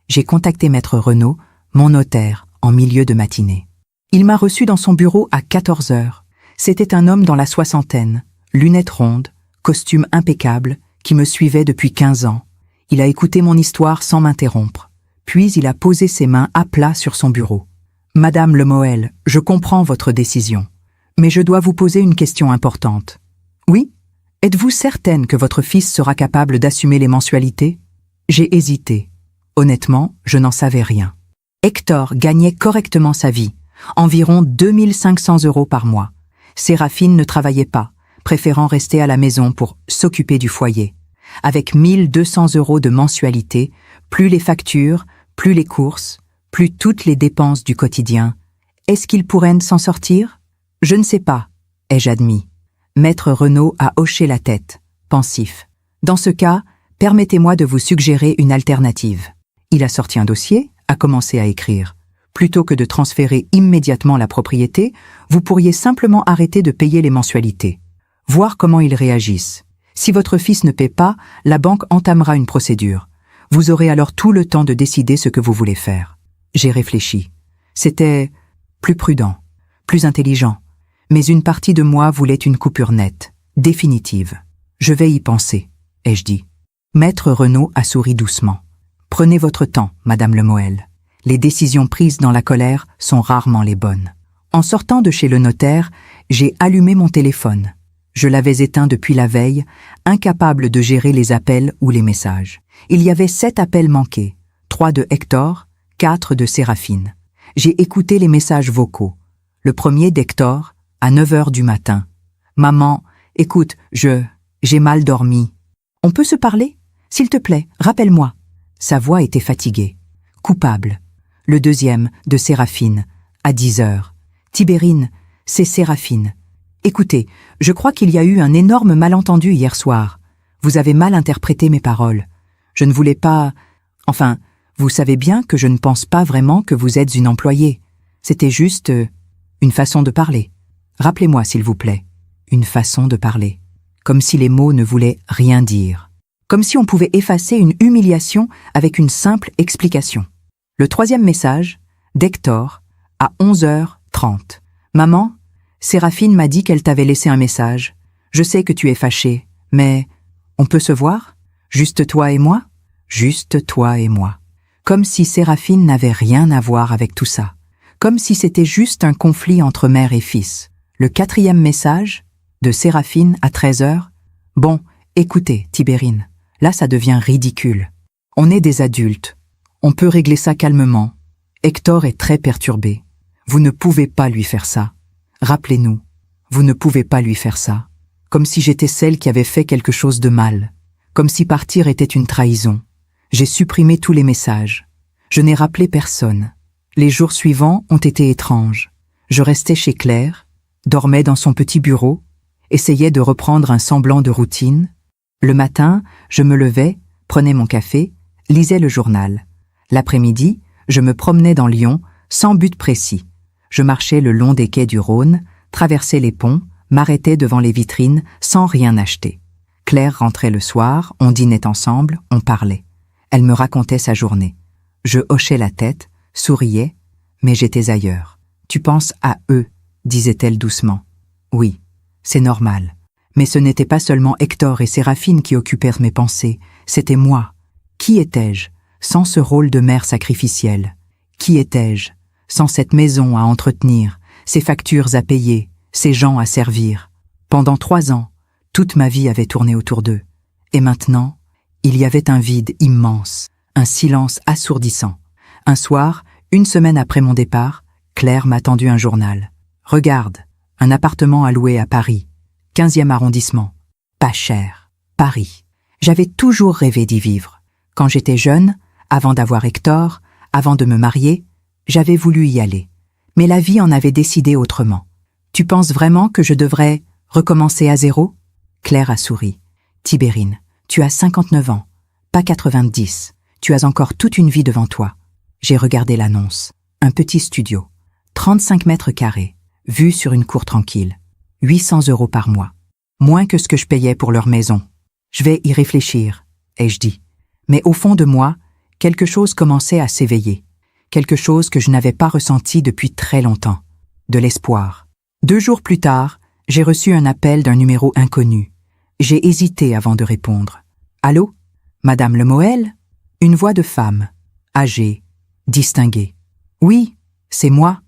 J'ai contacté Maître Renaud, mon notaire, en milieu de matinée. Il m'a reçu dans son bureau à 14 heures. C'était un homme dans la soixantaine, lunettes rondes, costume impeccable, qui me suivait depuis 15 ans. Il a écouté mon histoire sans m'interrompre. Puis il a posé ses mains à plat sur son bureau. « Madame Lemoel, je comprends votre décision, mais je dois vous poser une question importante. »« Oui ? Êtes-vous certaine que votre fils sera capable d'assumer les mensualités ?» J'ai hésité. Honnêtement, je n'en savais rien. Hector gagnait correctement sa vie, environ 2500 € par mois. Séraphine ne travaillait pas, préférant rester à la maison pour s'occuper du foyer. Avec 1200 € de mensualité, plus les factures, plus les courses, plus toutes les dépenses du quotidien, est-ce qu'il pourrait s'en sortir? Je ne sais pas, ai-je admis. Maître Renaud a hoché la tête, pensif. Dans ce cas, permettez-moi de vous suggérer une alternative. Il a sorti un dossier, a commencé à écrire. Plutôt que de transférer immédiatement la propriété, vous pourriez simplement arrêter de payer les mensualités. Voir comment ils réagissent. Si votre fils ne paie pas, la banque entamera une procédure. Vous aurez alors tout le temps de décider ce que vous voulez faire. J'ai réfléchi. C'était plus prudent, plus intelligent. Mais une partie de moi voulait une coupure nette, définitive. Je vais y penser, ai-je dit. Maître Renaud a souri doucement. Prenez votre temps, Madame Lemoel. Les décisions prises dans la colère sont rarement les bonnes. En sortant de chez le notaire, j'ai allumé mon téléphone. Je l'avais éteint depuis la veille, incapable de gérer les appels ou les messages. Il y avait 7 appels manqués, 3 de Hector, 4 de Séraphine. J'ai écouté les messages vocaux. Le premier d'Hector, à 9 heures du matin. Maman, écoute, j'ai mal dormi. On peut se parler? S'il te plaît, rappelle-moi. Sa voix était fatiguée. Coupable. Le deuxième, de Séraphine, à 10 heures. Tibérine, c'est Séraphine. Écoutez, je crois qu'il y a eu un énorme malentendu hier soir. Vous avez mal interprété mes paroles. Je ne voulais pas... Enfin, vous savez bien que je ne pense pas vraiment que vous êtes une employée. C'était juste une façon de parler. Rappelez-moi, s'il vous plaît. Une façon de parler. Comme si les mots ne voulaient rien dire. Comme si on pouvait effacer une humiliation avec une simple explication. Le troisième message, d'Hector, à 11h30. Maman, Séraphine m'a dit qu'elle t'avait laissé un message. Je sais que tu es fâchée, mais on peut se voir? Juste toi et moi? Juste toi et moi. Comme si Séraphine n'avait rien à voir avec tout ça. Comme si c'était juste un conflit entre mère et fils. Le quatrième message, de Séraphine à 13h. Bon, écoutez, Tibérine, là ça devient ridicule. On est des adultes. On peut régler ça calmement. Hector est très perturbé. Vous ne pouvez pas lui faire ça. Rappelez-nous, vous ne pouvez pas lui faire ça. Comme si j'étais celle qui avait fait quelque chose de mal. Comme si partir était une trahison. J'ai supprimé tous les messages. Je n'ai rappelé personne. Les jours suivants ont été étranges. Je restais chez Claire, dormais dans son petit bureau, essayais de reprendre un semblant de routine. Le matin, je me levais, prenais mon café, lisais le journal. L'après-midi, je me promenais dans Lyon, sans but précis. Je marchais le long des quais du Rhône, traversais les ponts, m'arrêtais devant les vitrines, sans rien acheter. Claire rentrait le soir, on dînait ensemble, on parlait. Elle me racontait sa journée. Je hochais la tête, souriais, mais j'étais ailleurs. « Tu penses à eux », disait-elle doucement. « Oui, c'est normal. Mais ce n'était pas seulement Hector et Séraphine qui occupèrent mes pensées, c'était moi. Qui étais-je, sans ce rôle de mère sacrificielle? Qui étais-je, sans cette maison à entretenir, ces factures à payer, ces gens à servir? Pendant 3 ans, toute ma vie avait tourné autour d'eux. Et maintenant, il y avait un vide immense, un silence assourdissant. Un soir, 1 semaine après mon départ, Claire m'a tendu un journal. « Regarde, un appartement à louer à Paris, 15e arrondissement. Pas cher. Paris. » J'avais toujours rêvé d'y vivre. Quand j'étais jeune, avant d'avoir Hector, avant de me marier, j'avais voulu y aller. Mais la vie en avait décidé autrement. « Tu penses vraiment que je devrais recommencer à zéro ?» Claire a souri. « Tibérine, tu as 59 ans, pas 90. Tu as encore toute une vie devant toi. » J'ai regardé l'annonce. Un petit studio. 35 mètres carrés, vue sur une cour tranquille. 800 € par mois. Moins que ce que je payais pour leur maison. Je vais y réfléchir, ai-je dit. Mais au fond de moi, quelque chose commençait à s'éveiller. Quelque chose que je n'avais pas ressenti depuis très longtemps. De l'espoir. 2 jours plus tard, j'ai reçu un appel d'un numéro inconnu. J'ai hésité avant de répondre. « Allô? Madame Lemoel ?» Une voix de femme, âgée, distinguée. « Oui, c'est moi.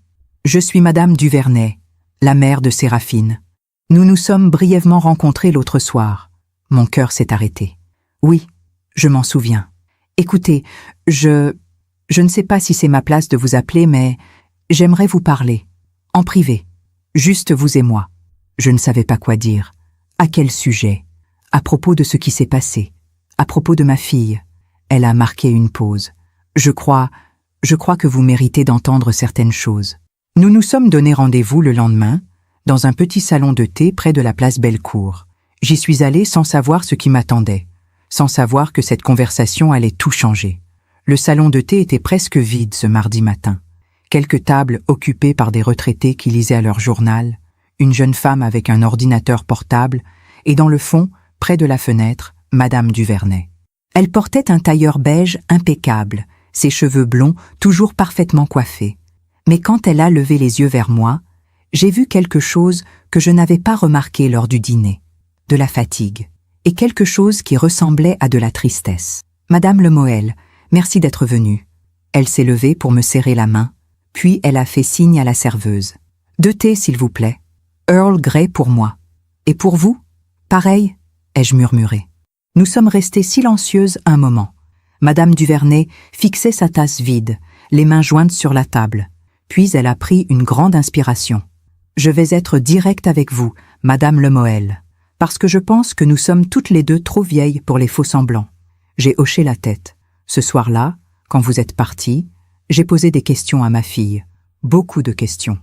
Je suis Madame Duvernay, la mère de Séraphine. Nous nous sommes brièvement rencontrés l'autre soir. » Mon cœur s'est arrêté. « Oui, je m'en souviens. Écoutez, je ne sais pas si c'est ma place de vous appeler, mais j'aimerais vous parler. En privé. Juste vous et moi. » Je ne savais pas quoi dire. À quel sujet? À propos de ce qui s'est passé. À propos de ma fille. Elle a marqué une pause. Je crois que vous méritez d'entendre certaines choses. Nous nous sommes donné rendez-vous le lendemain, dans un petit salon de thé près de la place Bellecour. J'y suis allé sans savoir ce qui m'attendait, sans savoir que cette conversation allait tout changer. Le salon de thé était presque vide ce mardi matin. Quelques tables occupées par des retraités qui lisaient leur journal, une jeune femme avec un ordinateur portable, et dans le fond, près de la fenêtre, Madame Duvernay. Elle portait un tailleur beige impeccable, ses cheveux blonds toujours parfaitement coiffés. Mais quand elle a levé les yeux vers moi, j'ai vu quelque chose que je n'avais pas remarqué lors du dîner. De la fatigue, et quelque chose qui ressemblait à de la tristesse. « Madame Lemoel, merci d'être venue. » Elle s'est levée pour me serrer la main, puis elle a fait signe à la serveuse. « 2 thés, s'il vous plaît. Earl Grey pour moi. Et pour vous? Pareil, ai-je murmuré. Nous sommes restées silencieuses un moment. Madame Duvernay fixait sa tasse vide, les mains jointes sur la table. Puis elle a pris une grande inspiration. « Je vais être directe avec vous, Madame Lemoel, parce que je pense que nous sommes toutes les deux trop vieilles pour les faux-semblants. » J'ai hoché la tête. Ce soir-là, quand vous êtes partie, j'ai posé des questions à ma fille. Beaucoup de questions.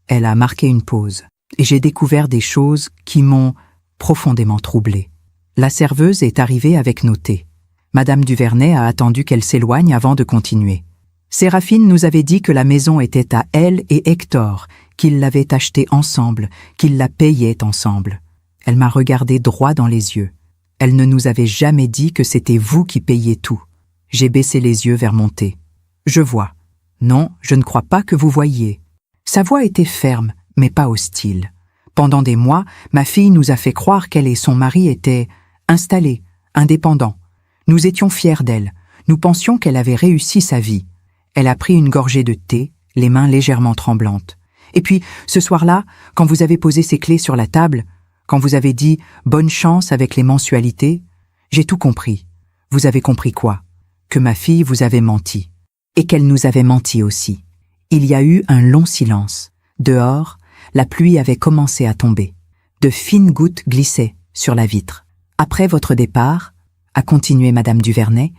Elle a marqué une pause. Et j'ai découvert des choses qui m'ont profondément troublée. La serveuse est arrivée avec nos thés. Madame Duvernay a attendu qu'elle s'éloigne avant de continuer. Séraphine nous avait dit que la maison était à elle et Hector, qu'ils l'avaient achetée ensemble, qu'ils la payaient ensemble. Elle m'a regardé droit dans les yeux. Elle ne nous avait jamais dit que c'était vous qui payiez tout. J'ai baissé les yeux vers mon thé. Je vois. Non, je ne crois pas que vous voyiez. Sa voix était ferme, mais pas hostile. Pendant des mois, ma fille nous a fait croire qu'elle et son mari étaient installés, indépendants. Nous étions fiers d'elle. Nous pensions qu'elle avait réussi sa vie. Elle a pris une gorgée de thé, les mains légèrement tremblantes. Et puis, ce soir-là, quand vous avez posé ces clés sur la table, quand vous avez dit « bonne chance avec les mensualités », j'ai tout compris. Vous avez compris quoi? Que ma fille vous avait menti. Et qu'elle nous avait menti aussi. Il y a eu un long silence. Dehors, la pluie avait commencé à tomber. De fines gouttes glissaient sur la vitre. Après votre départ, a continué Madame Duvernay,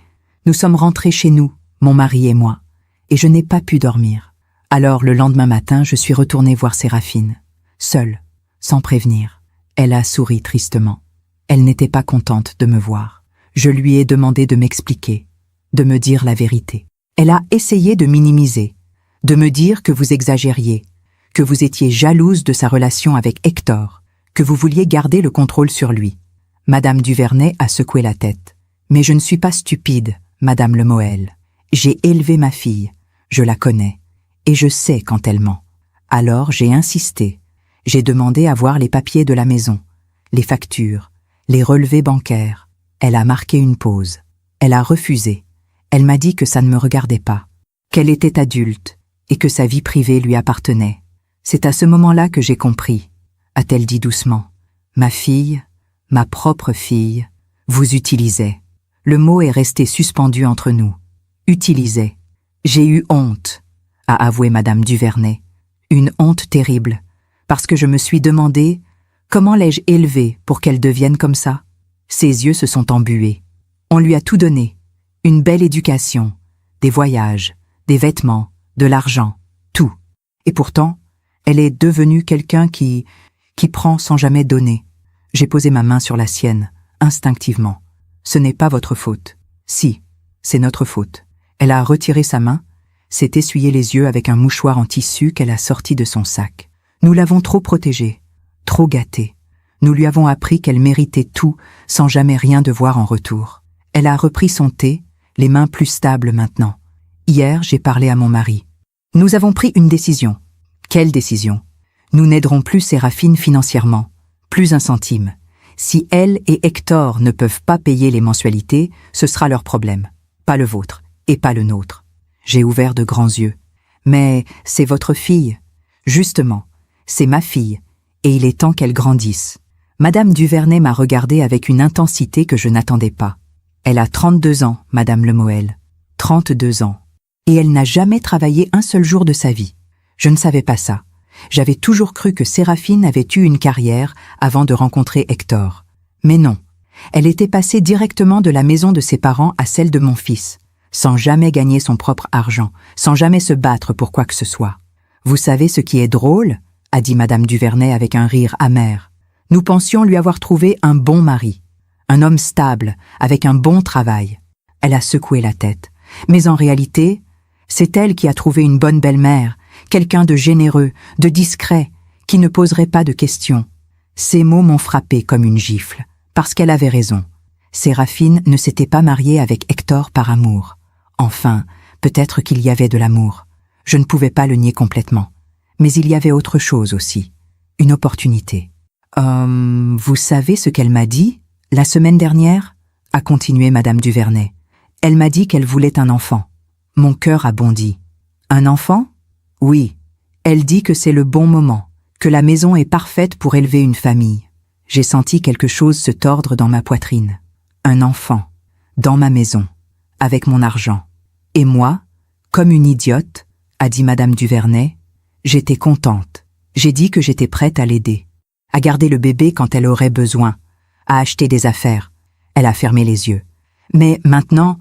nous sommes rentrés chez nous, mon mari et moi, et je n'ai pas pu dormir. Alors le lendemain matin, je suis retournée voir Séraphine, seule, sans prévenir. Elle a souri tristement. Elle n'était pas contente de me voir. Je lui ai demandé de m'expliquer, de me dire la vérité. Elle a essayé de minimiser, de me dire que vous exagériez, que vous étiez jalouse de sa relation avec Hector, que vous vouliez garder le contrôle sur lui. Madame Duvernay a secoué la tête. Mais je ne suis pas stupide, Madame Lemoel. J'ai élevé ma fille, je la connais, et je sais quand elle ment. Alors j'ai insisté. J'ai demandé à voir les papiers de la maison, les factures, les relevés bancaires. Elle a marqué une pause. Elle a refusé. Elle m'a dit que ça ne me regardait pas, qu'elle était adulte et que sa vie privée lui appartenait. C'est à ce moment-là que j'ai compris, a-t-elle dit doucement. Ma fille, ma propre fille, vous utilisait. Le mot est resté suspendu entre nous. Utilisait. J'ai eu honte, a avoué Madame Duvernay. Une honte terrible, parce que je me suis demandé comment l'ai-je élevée pour qu'elle devienne comme ça. Ses yeux se sont embués. On lui a tout donné. Une belle éducation, des voyages, des vêtements, de l'argent, tout. Et pourtant, elle est devenue quelqu'un qui prend sans jamais donner. J'ai posé ma main sur la sienne, instinctivement. Ce n'est pas votre faute. Si, c'est notre faute. Elle a retiré sa main, s'est essuyé les yeux avec un mouchoir en tissu qu'elle a sorti de son sac. Nous l'avons trop protégée, trop gâtée. Nous lui avons appris qu'elle méritait tout sans jamais rien devoir en retour. Elle a repris son thé, les mains plus stables maintenant. Hier, j'ai parlé à mon mari. Nous avons pris une décision. Quelle décision? Nous n'aiderons plus Séraphine financièrement, plus un centime. Si elle et Hector ne peuvent pas payer les mensualités, ce sera leur problème, pas le vôtre et pas le nôtre. J'ai ouvert de grands yeux. Mais c'est votre fille. Justement, c'est ma fille, et il est temps qu'elle grandisse. Madame Duvernay m'a regardée avec une intensité que je n'attendais pas. Elle a 32 ans, Madame Lemoel. 32 ans. Et elle n'a jamais travaillé un seul jour de sa vie. Je ne savais pas ça. J'avais toujours cru que Séraphine avait eu une carrière avant de rencontrer Hector. Mais non. Elle était passée directement de la maison de ses parents à celle de mon fils, sans jamais gagner son propre argent, sans jamais se battre pour quoi que ce soit. Vous savez ce qui est drôle? A dit Madame Duvernay avec un rire amer. Nous pensions lui avoir trouvé un bon mari, un homme stable, avec un bon travail. Elle a secoué la tête. Mais en réalité, c'est elle qui a trouvé une bonne belle-mère, quelqu'un de généreux, de discret, qui ne poserait pas de questions. Ces mots m'ont frappé comme une gifle, parce qu'elle avait raison. Séraphine ne s'était pas mariée avec Hector par amour. Enfin, peut-être qu'il y avait de l'amour. Je ne pouvais pas le nier complètement. Mais il y avait autre chose aussi. Une opportunité. Vous savez ce qu'elle m'a dit, la semaine dernière? A continué Madame Duvernay. Elle m'a dit qu'elle voulait un enfant. Mon cœur a bondi. Un enfant? Oui. Elle dit que c'est le bon moment, que la maison est parfaite pour élever une famille. J'ai senti quelque chose se tordre dans ma poitrine. Un enfant, dans ma maison, avec mon argent. Et moi, Comme une idiote, a dit Madame Duvernay. J'étais contente. J'ai dit que j'étais prête à l'aider, à garder le bébé quand elle aurait besoin, à acheter des affaires. Elle a fermé les yeux. Mais maintenant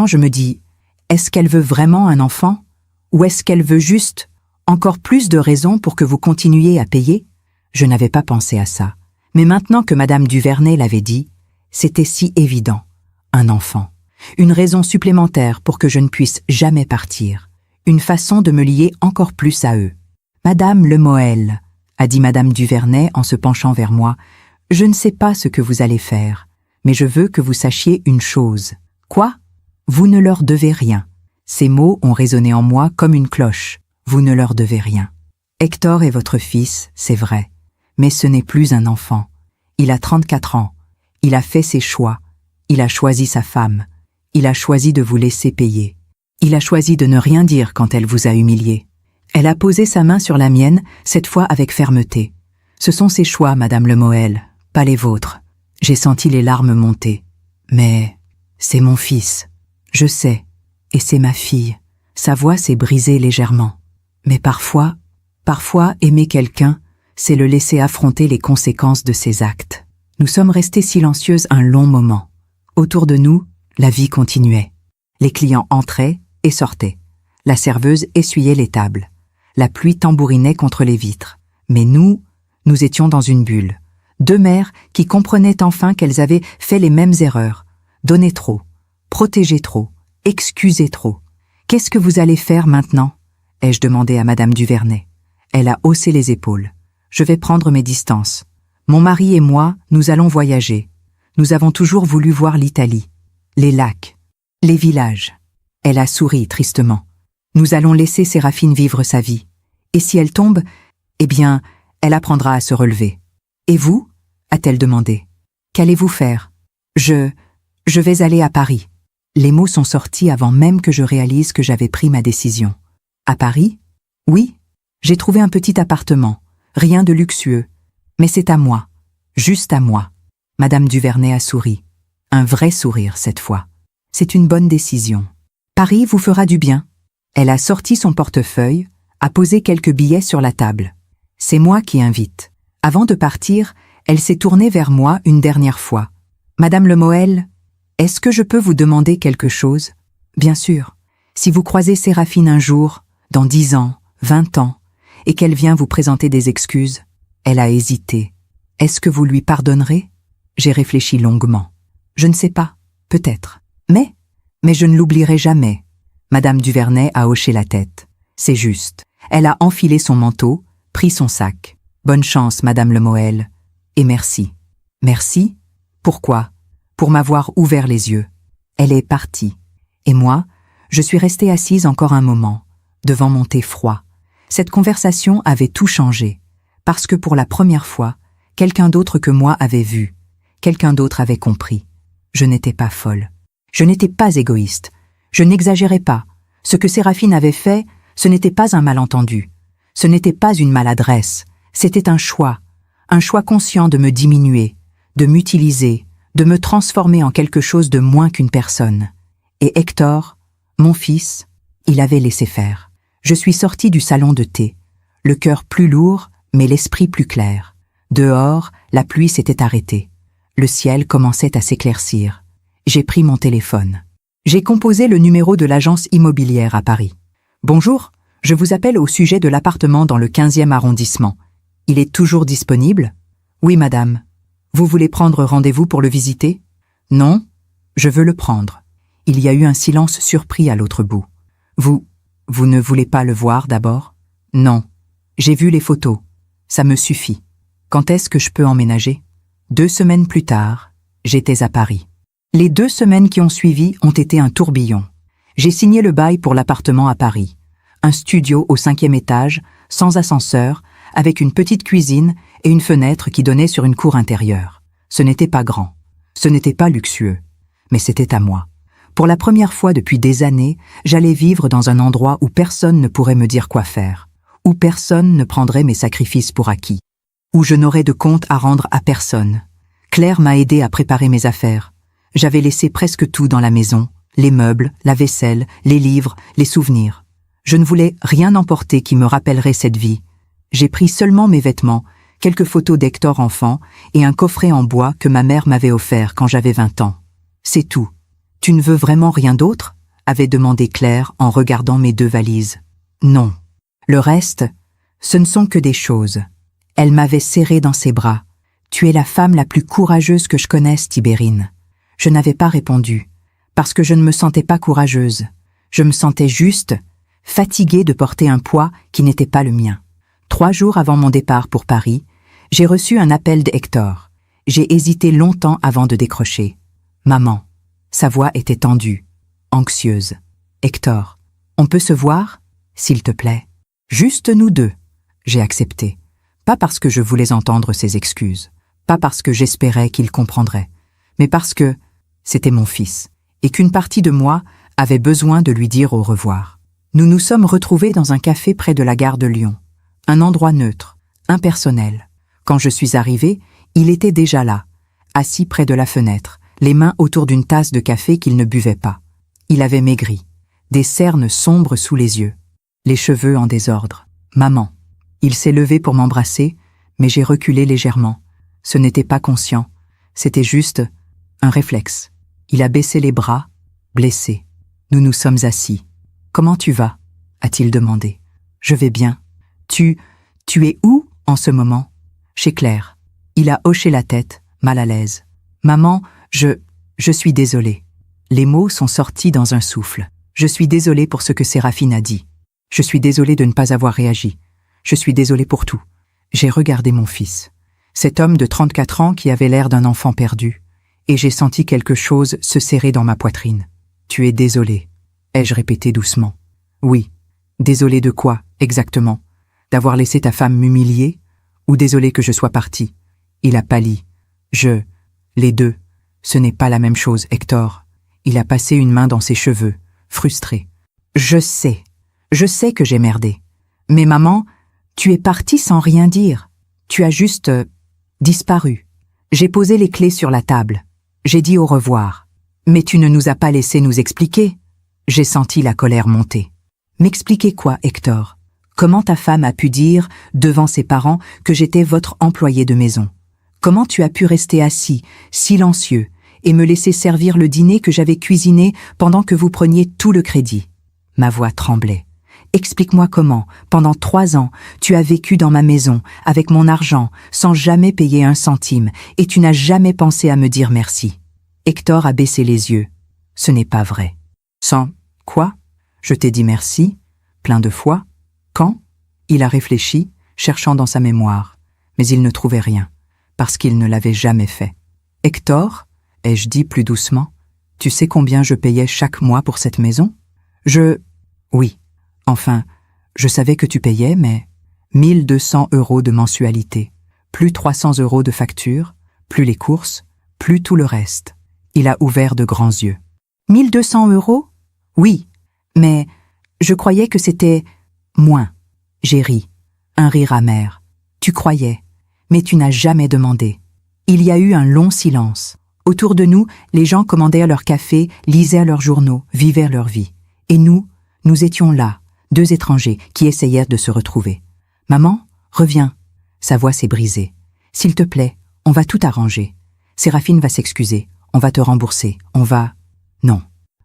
je me dis, est-ce qu'elle veut vraiment un enfant? Ou est-ce qu'elle veut juste encore plus de raisons pour que vous continuiez à payer? Je n'avais pas pensé à ça. Mais maintenant que Madame Duvernay l'avait dit, c'était si évident. Un enfant. Une raison supplémentaire pour que je ne puisse jamais partir. Une façon de me lier encore plus à eux. Madame Lemoel, a dit Madame Duvernay en se penchant vers moi, je ne sais pas ce que vous allez faire, mais je veux que vous sachiez une chose. Quoi? Vous ne leur devez rien. Ces mots ont résonné en moi comme une cloche. Vous ne leur devez rien. Hector est votre fils, c'est vrai, mais ce n'est plus un enfant. Il a 34 ans. Il a fait ses choix. Il a choisi sa femme. Il a choisi de vous laisser payer. Il a choisi de ne rien dire quand elle vous a humilié. Elle a posé sa main sur la mienne, cette fois avec fermeté. Ce sont ses choix, Madame Lemoel, pas les vôtres. J'ai senti les larmes monter. Mais c'est mon fils. Je sais. Et c'est ma fille. Sa voix s'est brisée légèrement. Mais parfois aimer quelqu'un, c'est le laisser affronter les conséquences de ses actes. Nous sommes restés silencieuses un long moment. Autour de nous, la vie continuait. Les clients entraient et sortaient. La serveuse essuyait les tables. La pluie tambourinait contre les vitres. Mais nous étions dans une bulle. Deux mères qui comprenaient enfin qu'elles avaient fait les mêmes erreurs. Donner trop, protéger trop, excuser trop. Qu'est-ce que vous allez faire maintenant? Ai-je demandé à Madame Duvernay. Elle a haussé les épaules. Je vais prendre mes distances. Mon mari et moi, nous allons voyager. Nous avons toujours voulu voir l'Italie, les lacs, les villages. Elle a souri tristement. Nous allons laisser Séraphine vivre sa vie. Et si elle tombe, eh bien, elle apprendra à se relever. Et vous? A-t-elle demandé. Qu'allez-vous faire? Je vais aller à Paris. Les mots sont sortis avant même que je réalise que j'avais pris ma décision. À Paris? Oui. J'ai trouvé un petit appartement. Rien de luxueux. Mais c'est à moi. Juste à moi. Madame Duvernay a souri. Un vrai sourire cette fois. C'est une bonne décision. Paris vous fera du bien. Elle a sorti son portefeuille, a posé quelques billets sur la table. C'est moi qui invite. Avant de partir, elle s'est tournée vers moi une dernière fois. Madame Lemoel, est-ce que je peux vous demander quelque chose? Bien sûr. Si vous croisez Séraphine un jour, dans 10 ans, 20 ans, et qu'elle vient vous présenter des excuses, elle a hésité. Est-ce que vous lui pardonnerez? J'ai réfléchi longuement. Je ne sais pas, peut-être. Mais je ne l'oublierai jamais. Madame Duvernay a hoché la tête. C'est juste. Elle a enfilé son manteau, pris son sac. Bonne chance, Madame Lemoel. Et merci. Merci? Pourquoi? Pour m'avoir ouvert les yeux. Elle est partie. Et moi, je suis restée assise encore un moment, devant mon thé froid. Cette conversation avait tout changé. Parce que pour la première fois, quelqu'un d'autre que moi avait vu. Quelqu'un d'autre avait compris. Je n'étais pas folle. Je n'étais pas égoïste. Je n'exagérais pas. Ce que Séraphine avait fait, ce n'était pas un malentendu. Ce n'était pas une maladresse. C'était un choix conscient de me diminuer, de m'utiliser, de me transformer en quelque chose de moins qu'une personne. Et Hector, mon fils, il avait laissé faire. Je suis sortie du salon de thé, le cœur plus lourd, mais l'esprit plus clair. Dehors, la pluie s'était arrêtée. Le ciel commençait à s'éclaircir. J'ai pris mon téléphone. J'ai composé le numéro de l'agence immobilière à Paris. Bonjour, je vous appelle au sujet de l'appartement dans le 15e arrondissement. Il est toujours disponible? Oui, madame. Vous voulez prendre rendez-vous pour le visiter? Non, je veux le prendre. Il y a eu un silence surpris à l'autre bout. Vous ne voulez pas le voir d'abord? Non. J'ai vu les photos. Ça me suffit. Quand est-ce que je peux emménager? 2 semaines plus tard, j'étais à Paris. Les 2 semaines qui ont suivi ont été un tourbillon. J'ai signé le bail pour l'appartement à Paris. Un studio au 5e étage, sans ascenseur, avec une petite cuisine et une fenêtre qui donnait sur une cour intérieure. Ce n'était pas grand. Ce n'était pas luxueux. Mais c'était à moi. Pour la première fois depuis des années, j'allais vivre dans un endroit où personne ne pourrait me dire quoi faire, où personne ne prendrait mes sacrifices pour acquis, où je n'aurais de compte à rendre à personne. Claire m'a aidé à préparer mes affaires. J'avais laissé presque tout dans la maison, les meubles, la vaisselle, les livres, les souvenirs. Je ne voulais rien emporter qui me rappellerait cette vie. J'ai pris seulement mes vêtements, quelques photos d'Hector enfant et un coffret en bois que ma mère m'avait offert quand j'avais 20 ans. C'est tout. Tu ne veux vraiment rien d'autre ? Avait demandé Claire en regardant mes 2 valises. Non. Le reste, ce ne sont que des choses. Elle m'avait serré dans ses bras. Tu es la femme la plus courageuse que je connaisse, Tibérine. Je n'avais pas répondu, parce que je ne me sentais pas courageuse. Je me sentais juste, fatiguée de porter un poids qui n'était pas le mien. 3 jours avant mon départ pour Paris, j'ai reçu un appel d'Hector. J'ai hésité longtemps avant de décrocher. Maman. Sa voix était tendue, anxieuse. Hector, on peut se voir, s'il te plaît? Juste nous 2. J'ai accepté. Pas parce que je voulais entendre ses excuses, pas parce que j'espérais qu'il comprendrait, mais parce que c'était mon fils, et qu'une partie de moi avait besoin de lui dire au revoir. Nous nous sommes retrouvés dans un café près de la gare de Lyon. Un endroit neutre, impersonnel. Quand je suis arrivée, il était déjà là, assis près de la fenêtre, les mains autour d'une tasse de café qu'il ne buvait pas. Il avait maigri, des cernes sombres sous les yeux, les cheveux en désordre. Maman. Il s'est levé pour m'embrasser, mais j'ai reculé légèrement. Ce n'était pas conscient, c'était juste un réflexe. Il a baissé les bras, blessé. Nous nous sommes assis. « Comment tu vas » a-t-il demandé. « Je vais bien. Tu es où en ce moment ?» Chez Claire. Il a hoché la tête, mal à l'aise. « Maman, je suis désolé. » Les mots sont sortis dans un souffle. Je suis désolé pour ce que Séraphine a dit. Je suis désolé de ne pas avoir réagi. Je suis désolé pour tout. J'ai regardé mon fils, cet homme de 34 ans qui avait l'air d'un enfant perdu, et j'ai senti quelque chose se serrer dans ma poitrine. « Tu es désolé », ai-je répété doucement. « Oui. Désolé de quoi, exactement? D'avoir laissé ta femme m'humilier, ou désolé que je sois parti ?» Il a pâli. Les 2. Ce n'est pas la même chose, Hector. Il a passé une main dans ses cheveux, frustré. Je sais que j'ai merdé. Mais maman, tu es partie sans rien dire. Tu as juste disparu. J'ai posé les clés sur la table. J'ai dit au revoir. Mais tu ne nous as pas laissé nous expliquer. J'ai senti la colère monter. M'expliquer quoi, Hector? Comment ta femme a pu dire, devant ses parents, que j'étais votre employé de maison? Comment tu as pu rester assis, silencieux, et me laisser servir le dîner que j'avais cuisiné pendant que vous preniez tout le crédit? Ma voix tremblait. Explique-moi comment, pendant 3 ans, tu as vécu dans ma maison, avec mon argent, sans jamais payer 1 centime, et tu n'as jamais pensé à me dire merci. Hector a baissé les yeux. Ce n'est pas vrai. Sans quoi? Je t'ai dit merci, plein de fois. Quand? Il a réfléchi, cherchant dans sa mémoire, mais il ne trouvait rien, parce qu'il ne l'avait jamais fait. Hector, ai-je dit plus doucement, tu sais combien je payais chaque mois pour cette maison? Oui. Enfin, je savais que tu payais, mais 1 200 € de mensualité, plus 300 € de facture, plus les courses, plus tout le reste. Il a ouvert de grands yeux. 1 200 €? Oui, mais je croyais que c'était moins. J'ai ri, un rire amer. Tu croyais, mais tu n'as jamais demandé. Il y a eu un long silence. Autour de nous, les gens commandaient leur café, lisaient leurs journaux, vivaient leur vie. Et nous étions là, 2 étrangers qui essayèrent de se retrouver. « Maman, reviens !» Sa voix s'est brisée. « S'il te plaît, on va tout arranger. Séraphine va s'excuser, on va te rembourser, on va... » Non.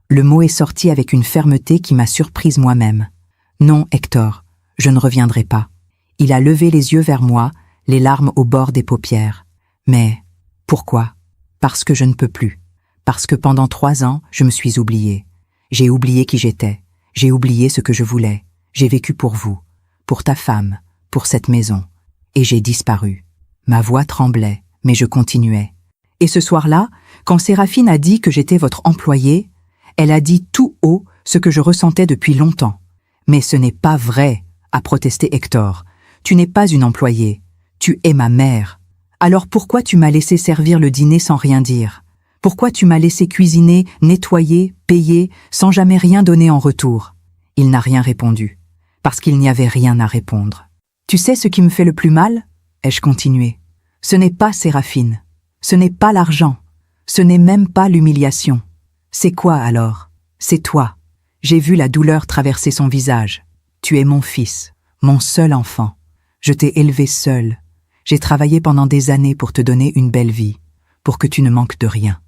Le mot est sorti avec une fermeté qui m'a surprise moi-même. « Non, Hector, je ne reviendrai pas. » Il a levé les yeux vers moi, les larmes au bord des paupières. « Mais pourquoi ? Parce que je ne peux plus. Parce que pendant 3 ans, je me suis oubliée. J'ai oublié qui j'étais. J'ai oublié ce que je voulais. J'ai vécu pour vous, pour ta femme, pour cette maison. Et j'ai disparu. » Ma voix tremblait, mais je continuais. Et ce soir-là, quand Séraphine a dit que j'étais votre employé, elle a dit tout haut ce que je ressentais depuis longtemps. « Mais ce n'est pas vrai !» a protesté Hector. « Tu n'es pas une employée. Tu es ma mère. Alors pourquoi tu m'as laissé servir le dîner sans rien dire? Pourquoi tu m'as laissé cuisiner, nettoyer, payer, sans jamais rien donner en retour ?» Il n'a rien répondu, parce qu'il n'y avait rien à répondre. « Tu sais ce qui me fait le plus mal ?» ai-je continué. « Ce n'est pas Séraphine. Ce n'est pas l'argent. Ce n'est même pas l'humiliation. C'est quoi alors ? C'est toi. J'ai vu la douleur traverser son visage. Tu es mon fils, mon seul enfant. Je t'ai élevé seul. J'ai travaillé pendant des années pour te donner une belle vie, pour que tu ne manques de rien.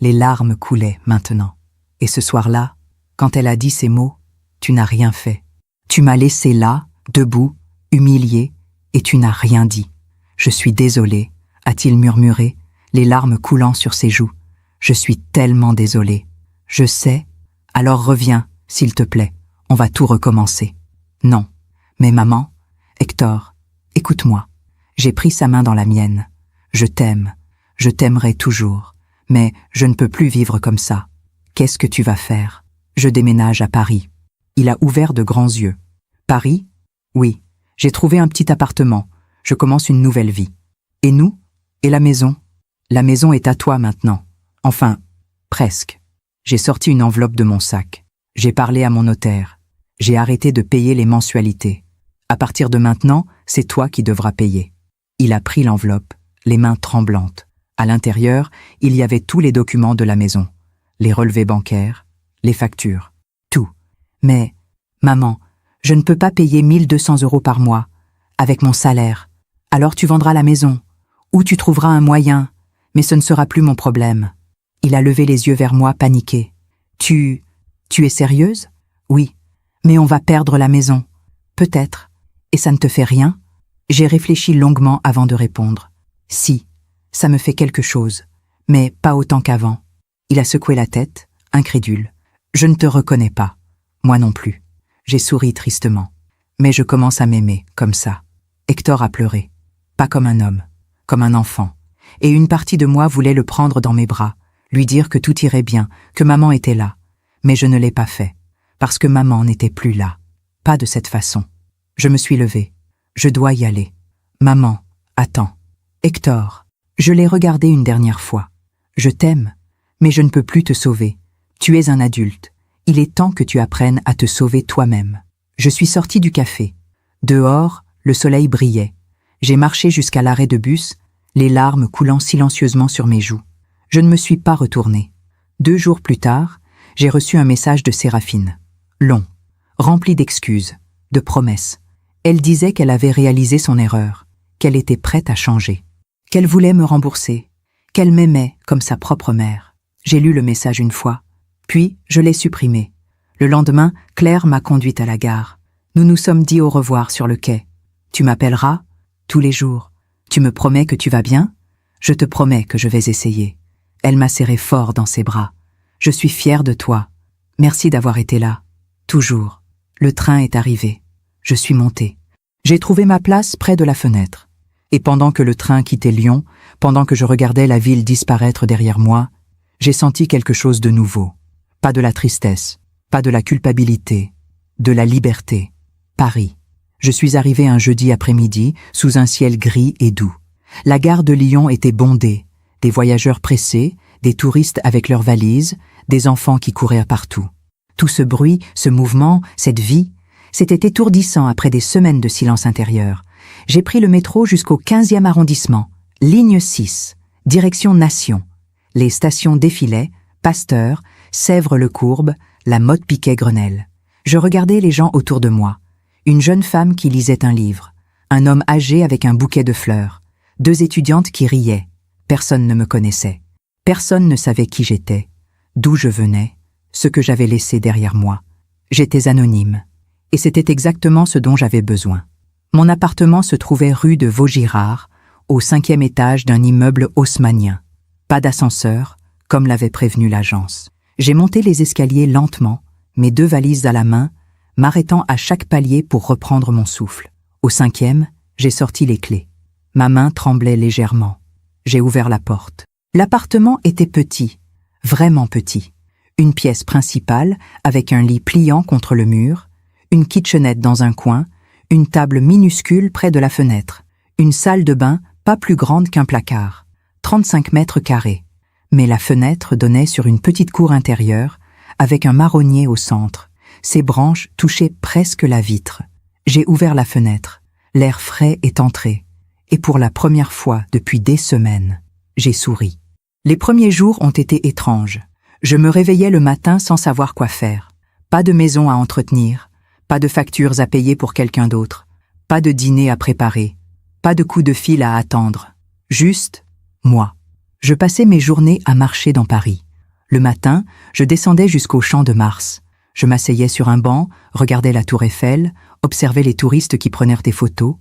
Les larmes coulaient maintenant. Et ce soir-là, quand elle a dit ces mots, tu n'as rien fait. Tu m'as laissé là, debout, humilié, et tu n'as rien dit. Je suis désolé, a-t-il murmuré, les larmes coulant sur ses joues. Je suis tellement désolé. Je sais. Alors reviens, s'il te plaît. On va tout recommencer. Non. Mais maman, Hector, écoute-moi. J'ai pris sa main dans la mienne. Je t'aime. Je t'aimerai toujours. Mais je ne peux plus vivre comme ça. Qu'est-ce que tu vas faire? Je déménage à Paris. Il a ouvert de grands yeux. Paris? Oui. J'ai trouvé un petit appartement. Je commence une nouvelle vie. Et nous? Et la maison? La maison est à toi maintenant. Enfin, presque. J'ai sorti une enveloppe de mon sac. J'ai parlé à mon notaire. J'ai arrêté de payer les mensualités. À partir de maintenant, c'est toi qui devras payer. Il a pris l'enveloppe, les mains tremblantes. À l'intérieur, il y avait tous les documents de la maison. Les relevés bancaires, les factures, tout. Mais, maman, je ne peux pas payer 1200 € par mois, avec mon salaire. Alors tu vendras la maison, ou tu trouveras un moyen, mais ce ne sera plus mon problème. Il a levé les yeux vers moi, paniqué. Tu es sérieuse? Oui, mais on va perdre la maison. Peut-être. Et ça ne te fait rien? J'ai réfléchi longuement avant de répondre. Si, ça me fait quelque chose, mais pas autant qu'avant. Il a secoué la tête, incrédule. Je ne te reconnais pas. Moi non plus. J'ai souri tristement. Mais je commence à m'aimer, comme ça. Hector a pleuré. Pas comme un homme, comme un enfant. Et une partie de moi voulait le prendre dans mes bras, lui dire que tout irait bien, que maman était là. Mais je ne l'ai pas fait, parce que maman n'était plus là. Pas de cette façon. Je me suis levée. Je dois y aller. Maman, attends. Hector, je l'ai regardé une dernière fois. Je t'aime, mais je ne peux plus te sauver. Tu es un adulte. Il est temps que tu apprennes à te sauver toi-même. Je suis sortie du café. Dehors, le soleil brillait. J'ai marché jusqu'à l'arrêt de bus, les larmes coulant silencieusement sur mes joues. Je ne me suis pas retournée. 2 jours plus tard, j'ai reçu un message de Séraphine. Long, rempli d'excuses, de promesses. Elle disait qu'elle avait réalisé son erreur, qu'elle était prête à changer, qu'elle voulait me rembourser, qu'elle m'aimait comme sa propre mère. J'ai lu le message une fois, puis je l'ai supprimé. Le lendemain, Claire m'a conduite à la gare. Nous nous sommes dit au revoir sur le quai. Tu m'appelleras? Tous les jours. Tu me promets que tu vas bien? Je te promets que je vais essayer. Elle m'a serré fort dans ses bras. Je suis fière de toi. Merci d'avoir été là. Toujours. Le train est arrivé. Je suis montée. J'ai trouvé ma place près de la fenêtre. Et pendant que le train quittait Lyon, pendant que je regardais la ville disparaître derrière moi, j'ai senti quelque chose de nouveau. Pas de la tristesse, pas de la culpabilité, de la liberté. Paris. Je suis arrivée un jeudi après-midi, sous un ciel gris et doux. La gare de Lyon était bondée. Des voyageurs pressés, des touristes avec leurs valises, des enfants qui couraient partout. Tout ce bruit, ce mouvement, cette vie, c'était étourdissant après des semaines de silence intérieur. J'ai pris le métro jusqu'au 15e arrondissement, ligne 6, direction Nation. Les stations défilaient, Pasteur, Sèvres-le-Courbe, la Motte-Piquet-Grenelle. Je regardais les gens autour de moi. Une jeune femme qui lisait un livre, un homme âgé avec un bouquet de fleurs, 2 étudiantes qui riaient. Personne ne me connaissait. Personne ne savait qui j'étais, d'où je venais, ce que j'avais laissé derrière moi. J'étais anonyme. Et c'était exactement ce dont j'avais besoin. Mon appartement se trouvait rue de Vaugirard, au 5e étage d'un immeuble haussmannien. Pas d'ascenseur, comme l'avait prévenu l'agence. J'ai monté les escaliers lentement, mes 2 valises à la main, m'arrêtant à chaque palier pour reprendre mon souffle. Au 5e, j'ai sorti les clés. Ma main tremblait légèrement. J'ai ouvert la porte. L'appartement était petit, vraiment petit. Une pièce principale, avec un lit pliant contre le mur, une kitchenette dans un coin, une table minuscule près de la fenêtre, une salle de bain pas plus grande qu'un placard, 35 mètres carrés. Mais la fenêtre donnait sur une petite cour intérieure, avec un marronnier au centre. Ses branches touchaient presque la vitre. J'ai ouvert la fenêtre. L'air frais est entré. Et pour la première fois depuis des semaines, j'ai souri. Les premiers jours ont été étranges. Je me réveillais le matin sans savoir quoi faire. Pas de maison à entretenir, pas de factures à payer pour quelqu'un d'autre, pas de dîner à préparer, pas de coup de fil à attendre. Juste moi. Je passais mes journées à marcher dans Paris. Le matin, je descendais jusqu'au Champ de Mars. Je m'asseyais sur un banc, regardais la tour Eiffel, observais les touristes qui prenaient des photos.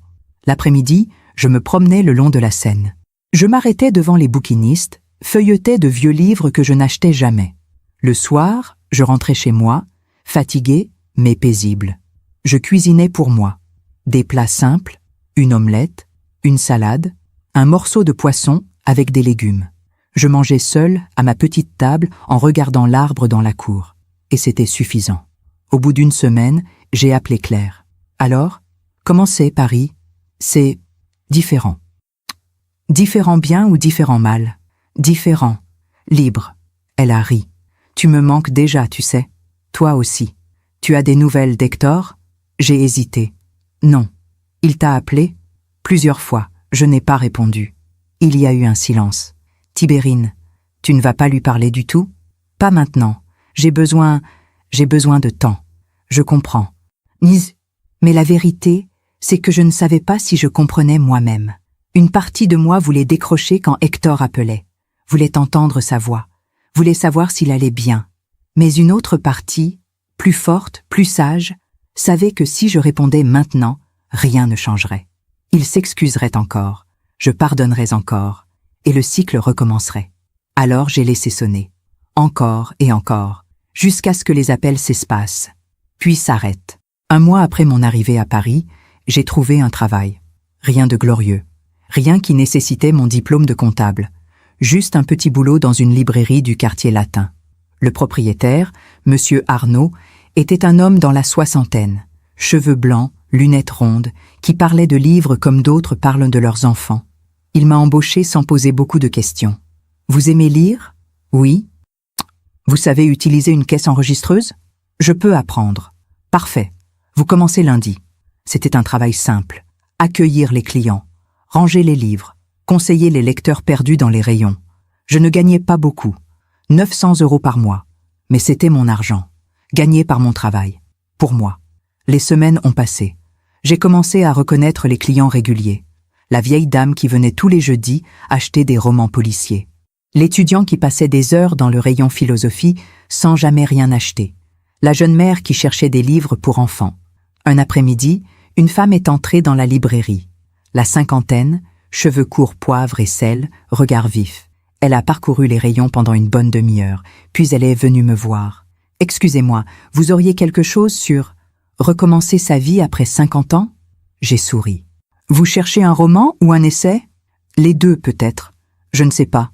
L'après-midi, je me promenais le long de la Seine. Je m'arrêtais devant les bouquinistes, feuilletais de vieux livres que je n'achetais jamais. Le soir, je rentrais chez moi, fatigué mais paisible. Je cuisinais pour moi. Des plats simples, une omelette, une salade, un morceau de poisson avec des légumes. Je mangeais seul à ma petite table en regardant l'arbre dans la cour. Et c'était suffisant. Au bout d'une semaine, j'ai appelé Claire. Alors, comment c'est Paris? C'est différent. Différent bien ou différent mal? Différent. Libre. Elle a ri. Tu me manques déjà, tu sais. Toi aussi. Tu as des nouvelles d'Hector? J'ai hésité. Non. Il t'a appelé? Plusieurs fois. Je n'ai pas répondu. Il y a eu un silence. Tibérine, tu ne vas pas lui parler du tout? Pas maintenant. J'ai besoin de temps. Je comprends. Mais la vérité, c'est que je ne savais pas si je comprenais moi-même. Une partie de moi voulait décrocher quand Hector appelait, voulait entendre sa voix, voulait savoir s'il allait bien. Mais une autre partie, plus forte, plus sage, savait que si je répondais maintenant, rien ne changerait. Il s'excuserait encore, je pardonnerais encore, et le cycle recommencerait. Alors j'ai laissé sonner, encore et encore, jusqu'à ce que les appels s'espacent, puis s'arrêtent. Un mois après mon arrivée à Paris, j'ai trouvé un travail. Rien de glorieux, rien qui nécessitait mon diplôme de comptable, juste un petit boulot dans une librairie du quartier latin. Le propriétaire, Monsieur Arnaud, était un homme dans la soixantaine, cheveux blancs, lunettes rondes, qui parlait de livres comme d'autres parlent de leurs enfants. Il m'a embauché sans poser beaucoup de questions. Vous aimez lire? Oui. Vous savez utiliser une caisse enregistreuse? Je peux apprendre. Parfait. Vous commencez lundi. C'était un travail simple. Accueillir les clients, ranger les livres, conseiller les lecteurs perdus dans les rayons. Je ne gagnais pas beaucoup. 900 € par mois. Mais c'était mon argent. Gagné par mon travail. Pour moi. Les semaines ont passé. J'ai commencé à reconnaître les clients réguliers. La vieille dame qui venait tous les jeudis acheter des romans policiers. L'étudiant qui passait des heures dans le rayon philosophie sans jamais rien acheter. La jeune mère qui cherchait des livres pour enfants. Un après-midi, une femme est entrée dans la librairie. La cinquantaine, cheveux courts poivre et sel, regard vif. Elle a parcouru les rayons pendant une bonne demi-heure, puis elle est venue me voir. « Excusez-moi, vous auriez quelque chose sur recommencer sa vie après 50 ans ?» J'ai souri. « Vous cherchez un roman ou un essai ?»« Les deux peut-être. Je ne sais pas. »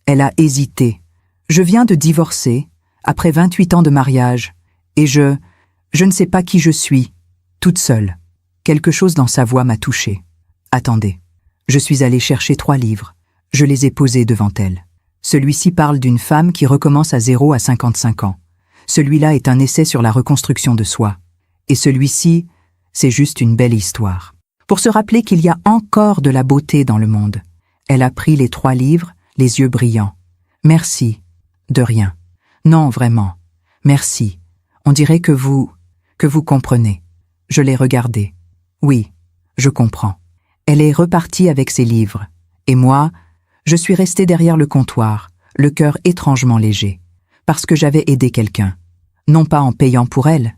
Elle a hésité. « Je viens de divorcer, après 28 ans de mariage, et je ne sais pas qui je suis, toute seule. » Quelque chose dans sa voix m'a touchée. « Attendez. » Je suis allé chercher 3 livres. Je les ai posés devant elle. Celui-ci parle d'une femme qui recommence à 0 à 55 ans. Celui-là est un essai sur la reconstruction de soi. Et celui-ci, c'est juste une belle histoire. Pour se rappeler qu'il y a encore de la beauté dans le monde. Elle a pris les 3 livres, les yeux brillants. « Merci. »« De rien. »« Non, vraiment. Merci. On dirait que vous comprenez. » Je l'ai regardée. « Oui, je comprends. » Elle est repartie avec ses livres. Et moi, je suis resté derrière le comptoir, le cœur étrangement léger. Parce que j'avais aidé quelqu'un. Non pas en payant pour elle,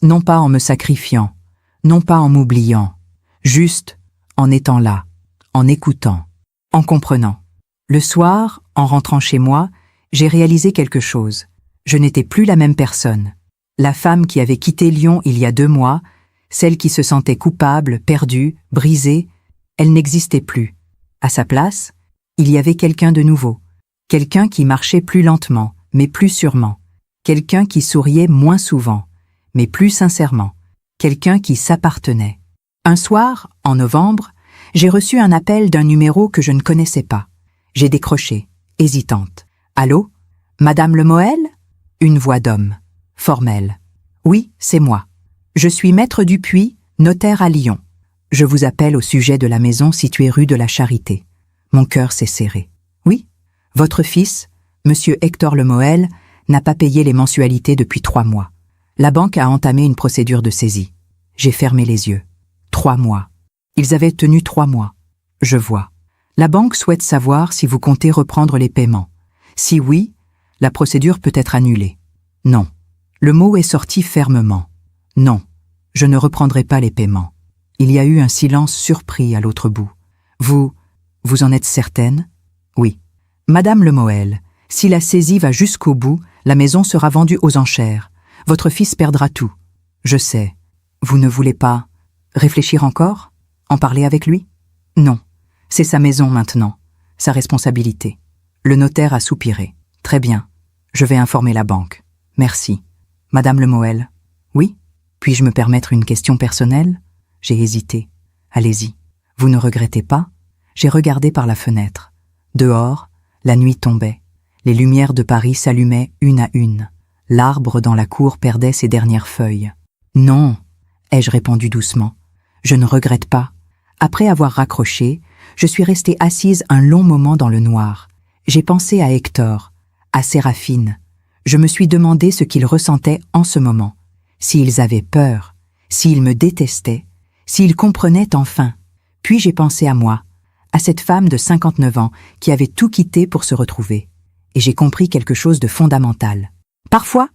non pas en me sacrifiant, non pas en m'oubliant, juste en étant là, en écoutant, en comprenant. Le soir, en rentrant chez moi, j'ai réalisé quelque chose. Je n'étais plus la même personne. La femme qui avait quitté Lyon il y a 2 mois, celle qui se sentait coupable, perdue, brisée, elle n'existait plus. À sa place, il y avait quelqu'un de nouveau. Quelqu'un qui marchait plus lentement, mais plus sûrement. Quelqu'un qui souriait moins souvent, mais plus sincèrement. Quelqu'un qui s'appartenait. Un soir, en novembre, j'ai reçu un appel d'un numéro que je ne connaissais pas. J'ai décroché, hésitante. « Allô? Madame Lemoel ?» Une voix d'homme, formelle. « Oui, c'est moi. Je suis maître Dupuis, notaire à Lyon. Je vous appelle au sujet de la maison située rue de la Charité. » Mon cœur s'est serré. « Oui? Votre fils, Monsieur Hector Lemoel, n'a pas payé les mensualités depuis 3 mois. La banque a entamé une procédure de saisie. J'ai fermé les yeux. 3 mois. Ils avaient tenu 3 mois. Je vois. La banque souhaite savoir si vous comptez reprendre les paiements. Si oui, la procédure peut être annulée. Non. Le mot est sorti fermement. Non, je ne reprendrai pas les paiements. Il y a eu un silence surpris à l'autre bout. Vous en êtes certaine? Oui. Madame Lemoel, si la saisie va jusqu'au bout, la maison sera vendue aux enchères. Votre fils perdra tout. Je sais. Vous ne voulez pas réfléchir encore? En parler avec lui? Non. C'est sa maison maintenant. Sa responsabilité. Le notaire a soupiré. Très bien. Je vais informer la banque. Merci. Madame Lemoel? Oui? Puis-je me permettre une question personnelle? J'ai hésité. Allez-y. Vous ne regrettez pas? J'ai regardé par la fenêtre. Dehors, la nuit tombait. Les lumières de Paris s'allumaient une à une. L'arbre dans la cour perdait ses dernières feuilles. Non, ai-je répondu doucement. Je ne regrette pas. Après avoir raccroché, je suis restée assise un long moment dans le noir. J'ai pensé à Hector, à Séraphine. Je me suis demandé ce qu'ils ressentaient en ce moment. S'ils avaient peur, s'ils me détestaient, s'ils comprenaient enfin. Puis j'ai pensé à moi, à cette femme de 59 ans qui avait tout quitté pour se retrouver. Et j'ai compris quelque chose de fondamental. Parfois,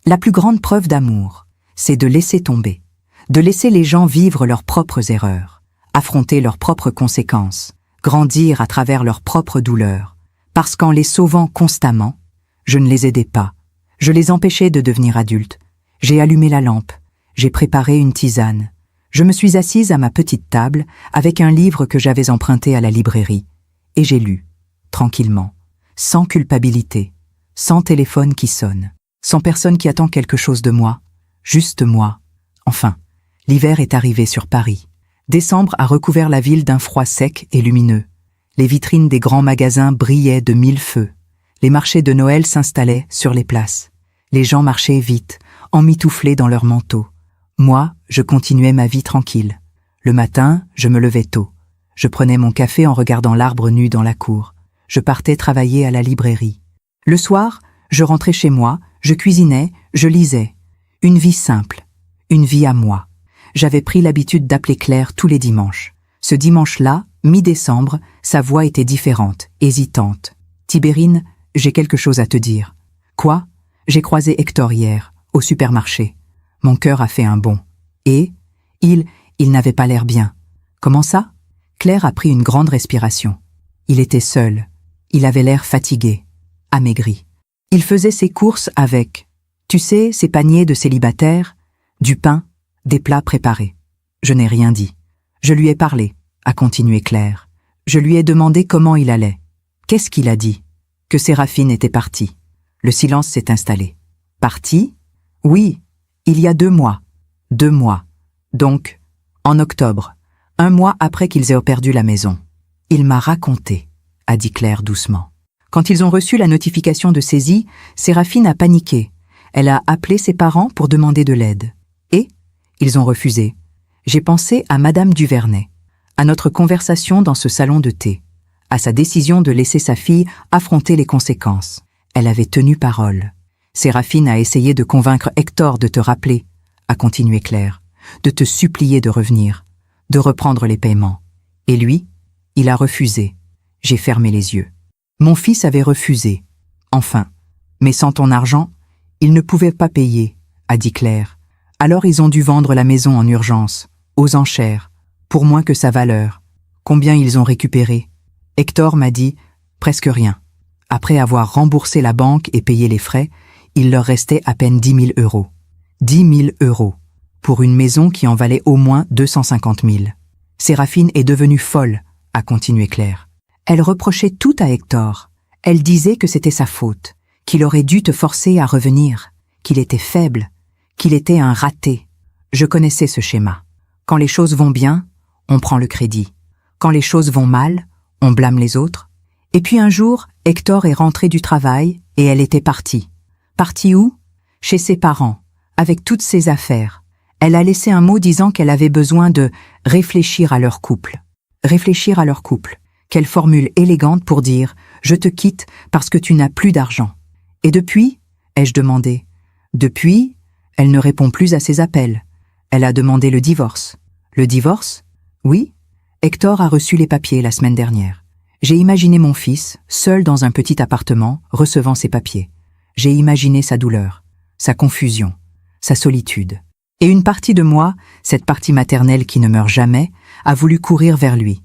la plus grande preuve d'amour, c'est de laisser tomber, de laisser les gens vivre leurs propres erreurs, affronter leurs propres conséquences, grandir à travers leurs propres douleurs. Parce qu'en les sauvant constamment, je ne les aidais pas. Je les empêchais de devenir adultes. J'ai allumé la lampe, j'ai préparé une tisane. Je me suis assise à ma petite table avec un livre que j'avais emprunté à la librairie. Et j'ai lu, tranquillement, sans culpabilité, sans téléphone qui sonne, sans personne qui attend quelque chose de moi, juste moi. Enfin, l'hiver est arrivé sur Paris. Décembre a recouvert la ville d'un froid sec et lumineux. Les vitrines des grands magasins brillaient de 1000 feux. Les marchés de Noël s'installaient sur les places. Les gens marchaient vite, emmitouflés dans leurs manteaux. Moi, je continuais ma vie tranquille. Le matin, je me levais tôt. Je prenais mon café en regardant l'arbre nu dans la cour. Je partais travailler à la librairie. Le soir, je rentrais chez moi, je cuisinais, je lisais. Une vie simple, une vie à moi. J'avais pris l'habitude d'appeler Claire tous les dimanches. Ce dimanche-là, mi-décembre, sa voix était différente, hésitante. « Tibérine, j'ai quelque chose à te dire. »« Quoi ? J'ai croisé Hector hier, au supermarché. Mon cœur a fait un bond. Et il n'avait pas l'air bien. Comment ça ? Claire a pris une grande respiration. Il était seul. Il avait l'air fatigué, amaigri. Il faisait ses courses avec, tu sais, ces paniers de célibataires, du pain, des plats préparés. Je n'ai rien dit. Je lui ai parlé, a continué Claire. Je lui ai demandé comment il allait. Qu'est-ce qu'il a dit ? Que Séraphine était partie. Le silence s'est installé. Partie ? Oui, il y a 2 mois. 2 mois. Donc, en octobre, 1 mois après qu'ils aient perdu la maison. Il m'a raconté, a dit Claire doucement. Quand ils ont reçu la notification de saisie, Séraphine a paniqué. Elle a appelé ses parents pour demander de l'aide. Et ils ont refusé. J'ai pensé à Madame Duvernay, à notre conversation dans ce salon de thé, à sa décision de laisser sa fille affronter les conséquences. Elle avait tenu parole. Séraphine a essayé de convaincre Hector de te rappeler, a continué Claire, de te supplier de revenir, de reprendre les paiements. Et lui, il a refusé. J'ai fermé les yeux. Mon fils avait refusé. Enfin, mais sans ton argent, il ne pouvait pas payer, a dit Claire. Alors ils ont dû vendre la maison en urgence, aux enchères, pour moins que sa valeur. Combien ils ont récupéré? Hector m'a dit presque rien. Après avoir remboursé la banque et payé les frais, il leur restait à peine 10 000 euros. 10 000 euros, pour une maison qui en valait au moins 250 000. Séraphine est devenue folle, a continué Claire. Elle reprochait tout à Hector. Elle disait que c'était sa faute, qu'il aurait dû te forcer à revenir, qu'il était faible, qu'il était un raté. Je connaissais ce schéma. Quand les choses vont bien, on prend le crédit. Quand les choses vont mal, on blâme les autres. Et puis un jour, Hector est rentré du travail et elle était partie. Partie où ? Chez ses parents, avec toutes ses affaires. Elle a laissé un mot disant qu'elle avait besoin de réfléchir à leur couple. Réfléchir à leur couple. Quelle formule élégante pour dire « je te quitte parce que tu n'as plus d'argent ». Et depuis, ai-je demandé. Depuis, elle ne répond plus à ses appels. Elle a demandé le divorce. Le divorce? Oui. Hector a reçu les papiers la semaine dernière. J'ai imaginé mon fils, seul dans un petit appartement, recevant ses papiers. J'ai imaginé sa douleur, sa confusion, sa solitude. Et une partie de moi, cette partie maternelle qui ne meurt jamais, a voulu courir vers lui.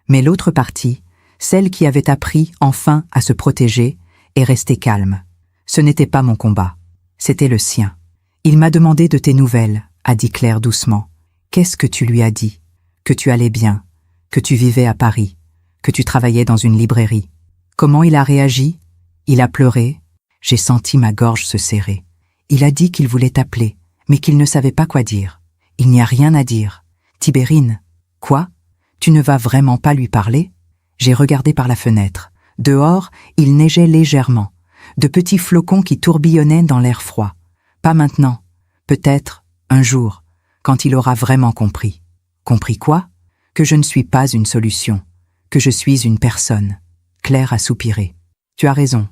Mais l'autre partie, celle qui avait appris enfin à se protéger, est restée calme. Ce n'était pas mon combat, c'était le sien. Il m'a demandé de tes nouvelles, a dit Claire doucement. Qu'est-ce que tu lui as dit? Que tu allais bien, que tu vivais à Paris, que tu travaillais dans une librairie. Comment il a réagi? Il a pleuré. J'ai senti ma gorge se serrer. Il a dit qu'il voulait t'appeler, mais qu'il ne savait pas quoi dire. Il n'y a rien à dire. Tibérine. Quoi? Tu ne vas vraiment pas lui parler? J'ai regardé par la fenêtre. Dehors, il neigeait légèrement. De petits flocons qui tourbillonnaient dans l'air froid. Pas maintenant. Peut-être, un jour, quand il aura vraiment compris. Compris quoi? Que je ne suis pas une solution. Que je suis une personne. Claire a soupiré. Tu as raison.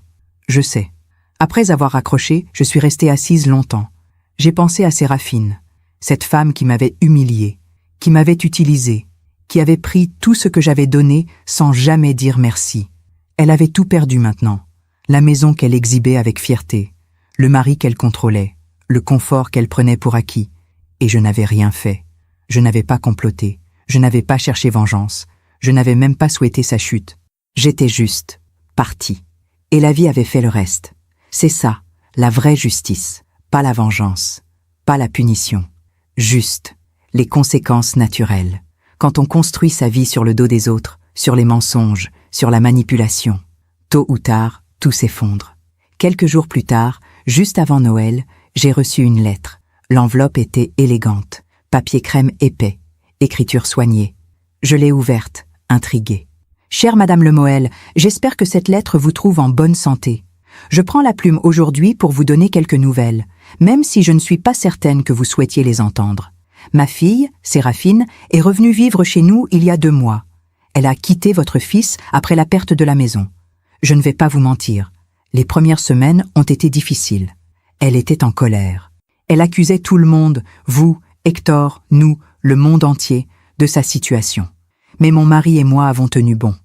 Je sais. Après avoir raccroché, je suis restée assise longtemps. J'ai pensé à Séraphine, cette femme qui m'avait humiliée, qui m'avait utilisée, qui avait pris tout ce que j'avais donné sans jamais dire merci. Elle avait tout perdu maintenant. La maison qu'elle exhibait avec fierté, le mari qu'elle contrôlait, le confort qu'elle prenait pour acquis. Et je n'avais rien fait. Je n'avais pas comploté. Je n'avais pas cherché vengeance. Je n'avais même pas souhaité sa chute. J'étais juste, partie. Et la vie avait fait le reste. C'est ça, la vraie justice. Pas la vengeance, pas la punition. Juste, les conséquences naturelles. Quand on construit sa vie sur le dos des autres, sur les mensonges, sur la manipulation, tôt ou tard, tout s'effondre. Quelques jours plus tard, juste avant Noël, j'ai reçu une lettre. L'enveloppe était élégante, papier crème épais, écriture soignée. Je l'ai ouverte, intriguée. Chère Madame Lemoel, j'espère que cette lettre vous trouve en bonne santé. Je prends la plume aujourd'hui pour vous donner quelques nouvelles, même si je ne suis pas certaine que vous souhaitiez les entendre. Ma fille, Séraphine, est revenue vivre chez nous il y a 2 mois. Elle a quitté votre fils après la perte de la maison. Je ne vais pas vous mentir. Les premières semaines ont été difficiles. Elle était en colère. Elle accusait tout le monde, vous, Hector, nous, le monde entier, de sa situation. Mais mon mari et moi avons tenu bon.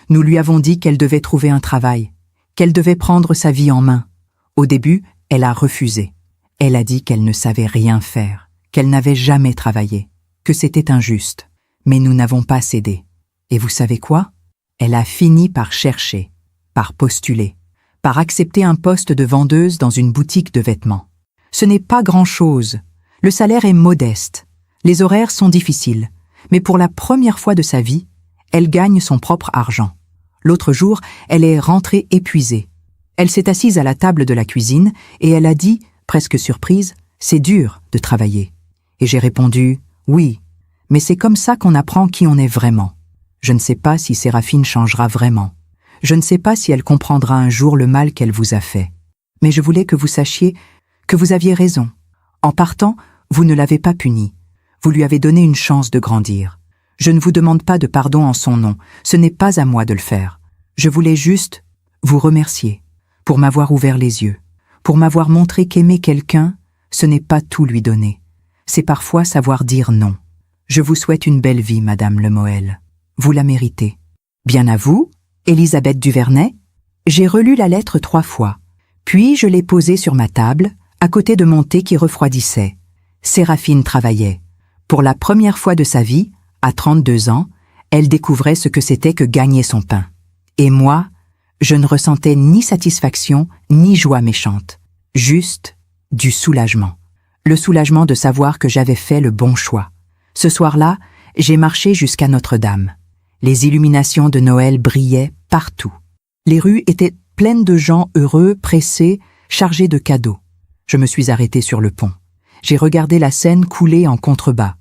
Nous lui avons dit qu'elle devait trouver un travail, qu'elle devait prendre sa vie en main. Au début, elle a refusé. Elle a dit qu'elle ne savait rien faire, qu'elle n'avait jamais travaillé, que c'était injuste. Mais nous n'avons pas cédé. Et vous savez quoi? Elle a fini par chercher, par postuler, par accepter un poste de vendeuse dans une boutique de vêtements. Ce n'est pas grand-chose. Le salaire est modeste. Les horaires sont difficiles. Mais pour la première fois de sa vie, elle gagne son propre argent. L'autre jour, elle est rentrée épuisée. Elle s'est assise à la table de la cuisine et elle a dit, presque surprise, « C'est dur de travailler. » Et j'ai répondu, « Oui, mais c'est comme ça qu'on apprend qui on est vraiment. » Je ne sais pas si Séraphine changera vraiment. Je ne sais pas si elle comprendra un jour le mal qu'elle vous a fait. Mais je voulais que vous sachiez que vous aviez raison. En partant, vous ne l'avez pas punie. Vous lui avez donné une chance de grandir. Je ne vous demande pas de pardon en son nom. Ce n'est pas à moi de le faire. Je voulais juste vous remercier pour m'avoir ouvert les yeux, pour m'avoir montré qu'aimer quelqu'un, ce n'est pas tout lui donner. C'est parfois savoir dire non. Je vous souhaite une belle vie, Madame Lemoel. Vous la méritez. Bien à vous, Élisabeth Duvernay. J'ai relu la lettre 3 fois. Puis je l'ai posée sur ma table, à côté de mon thé qui refroidissait. Séraphine travaillait. Pour la première fois de sa vie, à 32 ans, elle découvrait ce que c'était que gagner son pain. Et moi, je ne ressentais ni satisfaction, ni joie méchante. Juste du soulagement. Le soulagement de savoir que j'avais fait le bon choix. Ce soir-là, j'ai marché jusqu'à Notre-Dame. Les illuminations de Noël brillaient partout. Les rues étaient pleines de gens heureux, pressés, chargés de cadeaux. Je me suis arrêtée sur le pont. J'ai regardé la Seine couler en contrebas.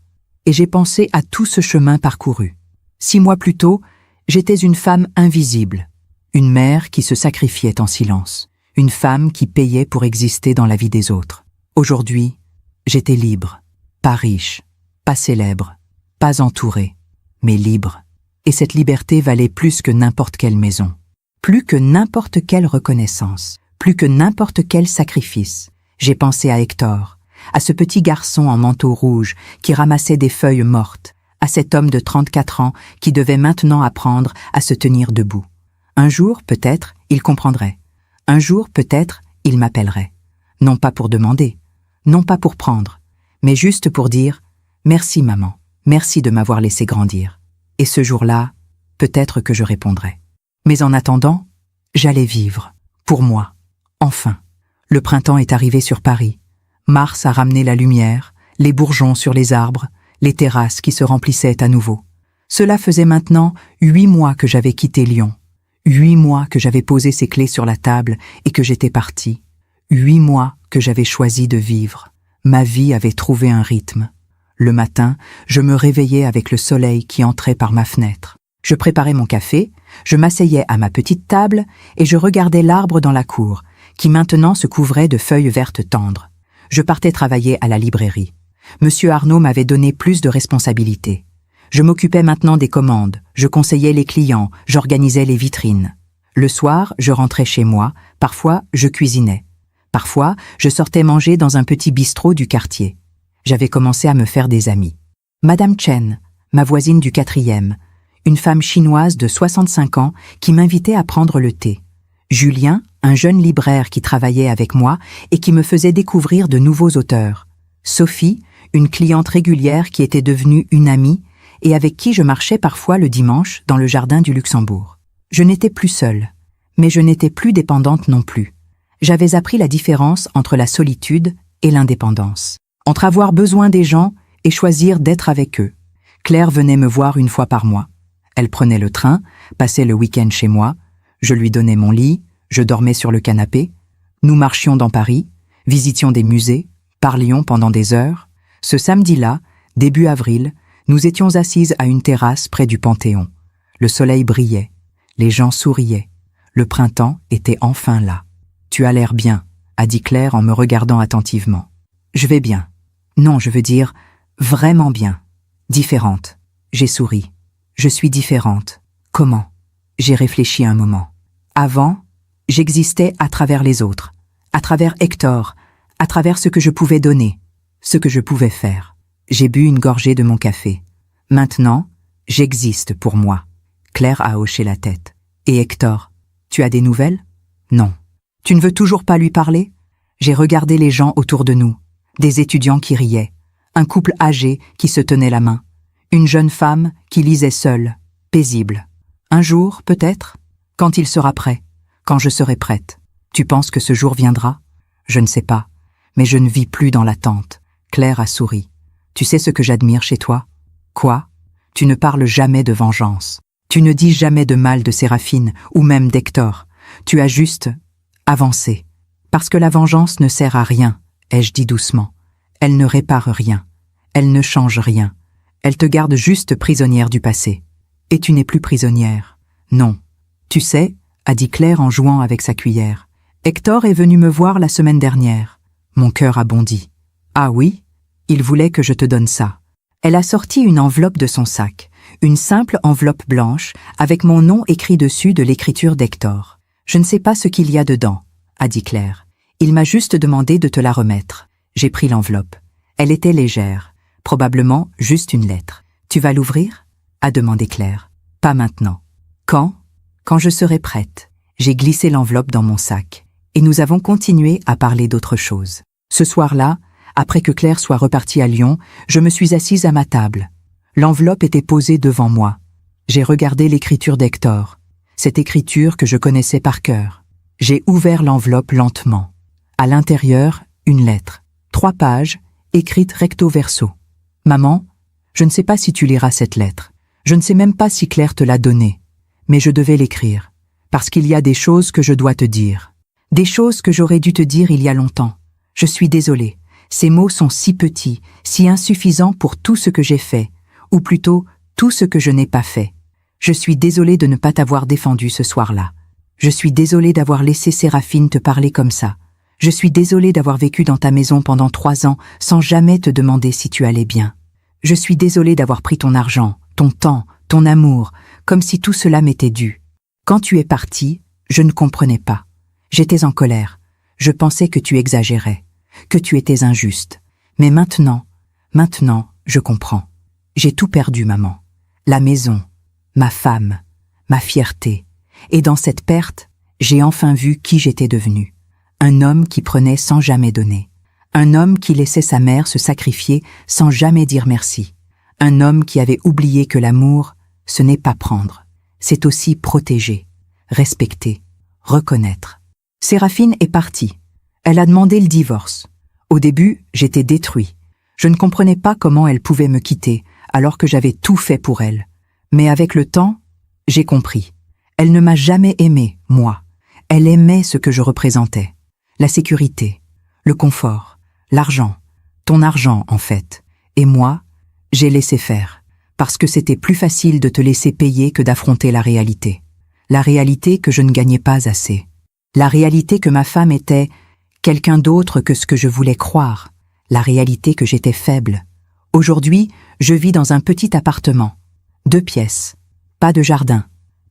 Et j'ai pensé à tout ce chemin parcouru. 6 mois plus tôt, j'étais une femme invisible. Une mère qui se sacrifiait en silence. Une femme qui payait pour exister dans la vie des autres. Aujourd'hui, j'étais libre. Pas riche, pas célèbre, pas entourée, mais libre. Et cette liberté valait plus que n'importe quelle maison. Plus que n'importe quelle reconnaissance. plus que n'importe quel sacrifice. J'ai pensé à Hector, à ce petit garçon en manteau rouge qui ramassait des feuilles mortes, à cet homme de 34 ans qui devait maintenant apprendre à se tenir debout. Un jour, peut-être, il comprendrait. Un jour, peut-être, il m'appellerait. Non pas pour demander, non pas pour prendre, mais juste pour dire « Merci maman, merci de m'avoir laissé grandir ». Et ce jour-là, peut-être que je répondrais. Mais en attendant, j'allais vivre, pour moi, enfin. Le printemps est arrivé sur Paris. Mars a ramené la lumière, les bourgeons sur les arbres, les terrasses qui se remplissaient à nouveau. Cela faisait maintenant 8 mois que j'avais quitté Lyon. 8 mois que j'avais posé ces clés sur la table et que j'étais parti. 8 mois que j'avais choisi de vivre. Ma vie avait trouvé un rythme. Le matin, je me réveillais avec le soleil qui entrait par ma fenêtre. Je préparais mon café, je m'asseyais à ma petite table et je regardais l'arbre dans la cour, qui maintenant se couvrait de feuilles vertes tendres. Je partais travailler à la librairie. Monsieur Arnaud m'avait donné plus de responsabilités. Je m'occupais maintenant des commandes, je conseillais les clients, j'organisais les vitrines. Le soir, je rentrais chez moi, parfois je cuisinais. Parfois, je sortais manger dans un petit bistrot du quartier. J'avais commencé à me faire des amis. Madame Chen, ma voisine du 4e, une femme chinoise de 65 ans qui m'invitait à prendre le thé. Julien, un jeune libraire qui travaillait avec moi et qui me faisait découvrir de nouveaux auteurs. Sophie, une cliente régulière qui était devenue une amie et avec qui je marchais parfois le dimanche dans le jardin du Luxembourg. Je n'étais plus seule, mais je n'étais plus dépendante non plus. J'avais appris la différence entre la solitude et l'indépendance, entre avoir besoin des gens et choisir d'être avec eux. Claire venait me voir une fois par mois. Elle prenait le train, passait le week-end chez moi, je lui donnais mon lit, je dormais sur le canapé. Nous marchions dans Paris, visitions des musées, parlions pendant des heures. Ce samedi-là, début avril, nous étions assises à une terrasse près du Panthéon. Le soleil brillait, les gens souriaient. Le printemps était enfin là. « Tu as l'air bien », a dit Claire en me regardant attentivement. « Je vais bien. Non, je veux dire, vraiment bien. Différente. » J'ai souri. « Je suis différente. Comment ?» J'ai réfléchi un moment. Avant, j'existais à travers les autres, à travers Hector, à travers ce que je pouvais donner, ce que je pouvais faire. J'ai bu une gorgée de mon café. Maintenant, j'existe pour moi. Claire a hoché la tête. Et Hector, tu as des nouvelles? Non. Tu ne veux toujours pas lui parler? J'ai regardé les gens autour de nous, des étudiants qui riaient, un couple âgé qui se tenait la main, une jeune femme qui lisait seule, paisible. Un jour, peut-être, quand il sera prêt, quand je serai prête. Tu penses que ce jour viendra? Je ne sais pas, mais je ne vis plus dans l'attente. Claire a souri. Tu sais ce que j'admire chez toi? Quoi? Tu ne parles jamais de vengeance. Tu ne dis jamais de mal de Séraphine ou même d'Hector. Tu as juste avancé. Parce que la vengeance ne sert à rien, ai-je dit doucement. Elle ne répare rien. Elle ne change rien. Elle te garde juste prisonnière du passé. Et tu n'es plus prisonnière. Non. Tu sais, a dit Claire en jouant avec sa cuillère. Hector est venu me voir la semaine dernière. Mon cœur a bondi. Ah oui? Il voulait que je te donne ça. Elle a sorti une enveloppe de son sac, une simple enveloppe blanche avec mon nom écrit dessus de l'écriture d'Hector. Je ne sais pas ce qu'il y a dedans, a dit Claire. Il m'a juste demandé de te la remettre. J'ai pris l'enveloppe. Elle était légère, probablement juste une lettre. Tu vas l'ouvrir? A demandé Claire. Pas maintenant. Quand? Quand je serai prête. J'ai glissé l'enveloppe dans mon sac, et nous avons continué à parler d'autre chose. Ce soir-là, après que Claire soit repartie à Lyon, je me suis assise à ma table. L'enveloppe était posée devant moi. J'ai regardé l'écriture d'Hector, cette écriture que je connaissais par cœur. J'ai ouvert l'enveloppe lentement. À l'intérieur, une lettre, 3 pages, écrite recto verso. Maman, je ne sais pas si tu liras cette lettre. Je ne sais même pas si Claire te l'a donnée. Mais je devais l'écrire, parce qu'il y a des choses que je dois te dire. Des choses que j'aurais dû te dire il y a longtemps. Je suis désolée. Ces mots sont si petits, si insuffisants pour tout ce que j'ai fait, ou plutôt tout ce que je n'ai pas fait. Je suis désolée de ne pas t'avoir défendu ce soir-là. Je suis désolée d'avoir laissé Séraphine te parler comme ça. Je suis désolée d'avoir vécu dans ta maison pendant 3 ans sans jamais te demander si tu allais bien. Je suis désolée d'avoir pris ton argent, ton temps, ton amour, comme si tout cela m'était dû. Quand tu es parti, je ne comprenais pas. J'étais en colère. Je pensais que tu exagérais, que tu étais injuste. Mais maintenant, je comprends. J'ai tout perdu, maman. La maison, ma femme, ma fierté. Et dans cette perte, j'ai enfin vu qui j'étais devenu. Un homme qui prenait sans jamais donner. Un homme qui laissait sa mère se sacrifier sans jamais dire merci. Un homme qui avait oublié que l'amour, ce n'est pas prendre. C'est aussi protéger, respecter, reconnaître. Séraphine est partie. Elle a demandé le divorce. Au début, j'étais détruit. Je ne comprenais pas comment elle pouvait me quitter, alors que j'avais tout fait pour elle. Mais avec le temps, j'ai compris. Elle ne m'a jamais aimé, moi. Elle aimait ce que je représentais. La sécurité, le confort, l'argent, ton argent en fait. Et moi, j'ai laissé faire, parce que c'était plus facile de te laisser payer que d'affronter la réalité. La réalité que je ne gagnais pas assez. La réalité que ma femme était quelqu'un d'autre que ce que je voulais croire. La réalité que j'étais faible. Aujourd'hui, je vis dans un petit appartement. 2 pièces. Pas de jardin.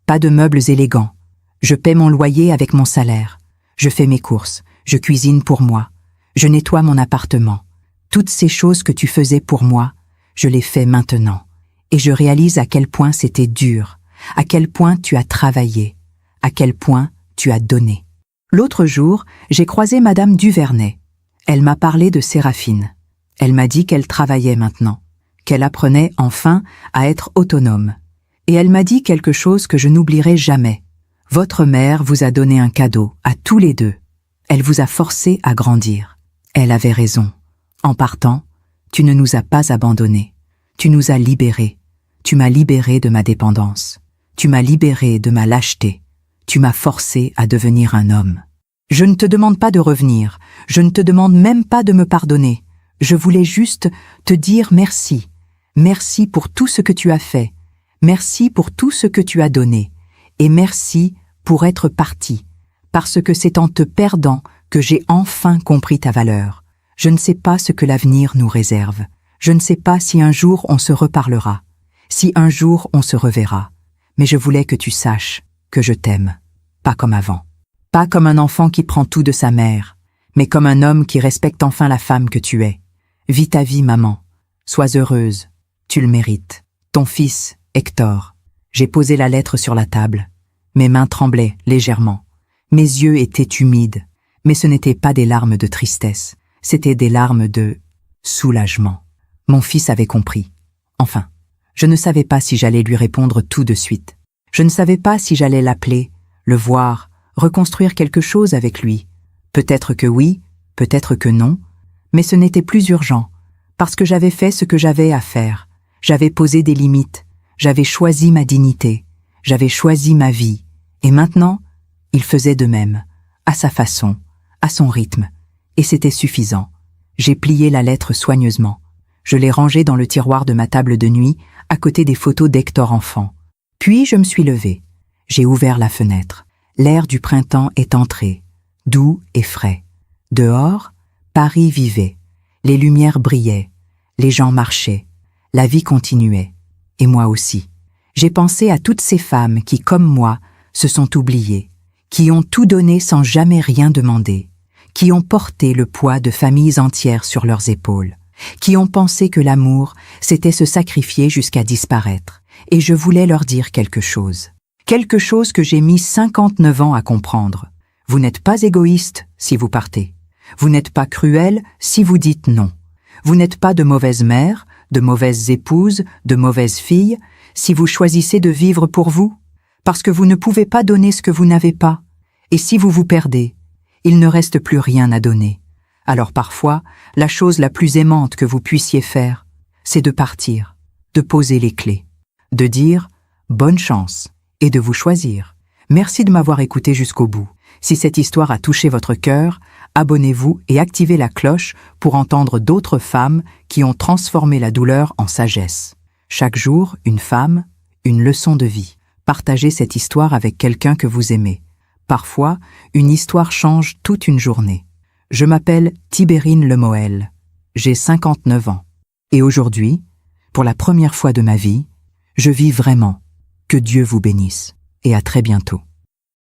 Pas de meubles élégants. Je paie mon loyer avec mon salaire. Je fais mes courses. Je cuisine pour moi. Je nettoie mon appartement. Toutes ces choses que tu faisais pour moi, je les fais maintenant. Et je réalise à quel point c'était dur, à quel point tu as travaillé, à quel point tu as donné. L'autre jour, j'ai croisé Madame Duvernay. Elle m'a parlé de Séraphine. Elle m'a dit qu'elle travaillait maintenant, qu'elle apprenait enfin à être autonome. Et elle m'a dit quelque chose que je n'oublierai jamais. Votre mère vous a donné un cadeau, à tous les deux. Elle vous a forcé à grandir. Elle avait raison. En partant, tu ne nous as pas abandonnés. Tu nous as libérés. Tu m'as libéré de ma dépendance. Tu m'as libéré de ma lâcheté. Tu m'as forcé à devenir un homme. Je ne te demande pas de revenir. Je ne te demande même pas de me pardonner. Je voulais juste te dire merci. Merci pour tout ce que tu as fait. Merci pour tout ce que tu as donné. Et merci pour être parti. Parce que c'est en te perdant que j'ai enfin compris ta valeur. Je ne sais pas ce que l'avenir nous réserve. Je ne sais pas si un jour on se reparlera, si un jour on se reverra. Mais je voulais que tu saches que je t'aime, pas comme avant. Pas comme un enfant qui prend tout de sa mère, mais comme un homme qui respecte enfin la femme que tu es. Vis ta vie, maman. Sois heureuse. Tu le mérites. Ton fils, Hector. J'ai posé la lettre sur la table. Mes mains tremblaient légèrement. Mes yeux étaient humides, mais ce n'étaient pas des larmes de tristesse, c'étaient des larmes de soulagement. Mon fils avait compris. Enfin, je ne savais pas si j'allais lui répondre tout de suite. Je ne savais pas si j'allais l'appeler, le voir, reconstruire quelque chose avec lui. Peut-être que oui, peut-être que non, mais ce n'était plus urgent, parce que j'avais fait ce que j'avais à faire. J'avais posé des limites, j'avais choisi ma dignité, j'avais choisi ma vie, et maintenant, il faisait de même, à sa façon, à son rythme, et c'était suffisant. J'ai plié la lettre soigneusement. Je l'ai rangée dans le tiroir de ma table de nuit, à côté des photos d'Hector enfant. Puis je me suis levée. J'ai ouvert la fenêtre. L'air du printemps est entré, doux et frais. Dehors, Paris vivait. Les lumières brillaient. Les gens marchaient. La vie continuait. Et moi aussi. J'ai pensé à toutes ces femmes qui, comme moi, se sont oubliées, qui ont tout donné sans jamais rien demander, qui ont porté le poids de familles entières sur leurs épaules, qui ont pensé que l'amour, c'était se sacrifier jusqu'à disparaître. Et je voulais leur dire quelque chose que j'ai mis 59 ans à comprendre. Vous n'êtes pas égoïste si vous partez. Vous n'êtes pas cruel si vous dites non. Vous n'êtes pas de mauvaise mère, de mauvaise épouse, de mauvaise fille, si vous choisissez de vivre pour vous, parce que vous ne pouvez pas donner ce que vous n'avez pas. Et si vous vous perdez, il ne reste plus rien à donner. Alors parfois, la chose la plus aimante que vous puissiez faire, c'est de partir, de poser les clés, de dire « bonne chance » et de vous choisir. Merci de m'avoir écouté jusqu'au bout. Si cette histoire a touché votre cœur, abonnez-vous et activez la cloche pour entendre d'autres femmes qui ont transformé la douleur en sagesse. Chaque jour, une femme, une leçon de vie. Partagez cette histoire avec quelqu'un que vous aimez. Parfois, une histoire change toute une journée. Je m'appelle Tibérine Lemoel. J'ai 59 ans. Et aujourd'hui, pour la première fois de ma vie, je vis vraiment. Que Dieu vous bénisse. Et à très bientôt.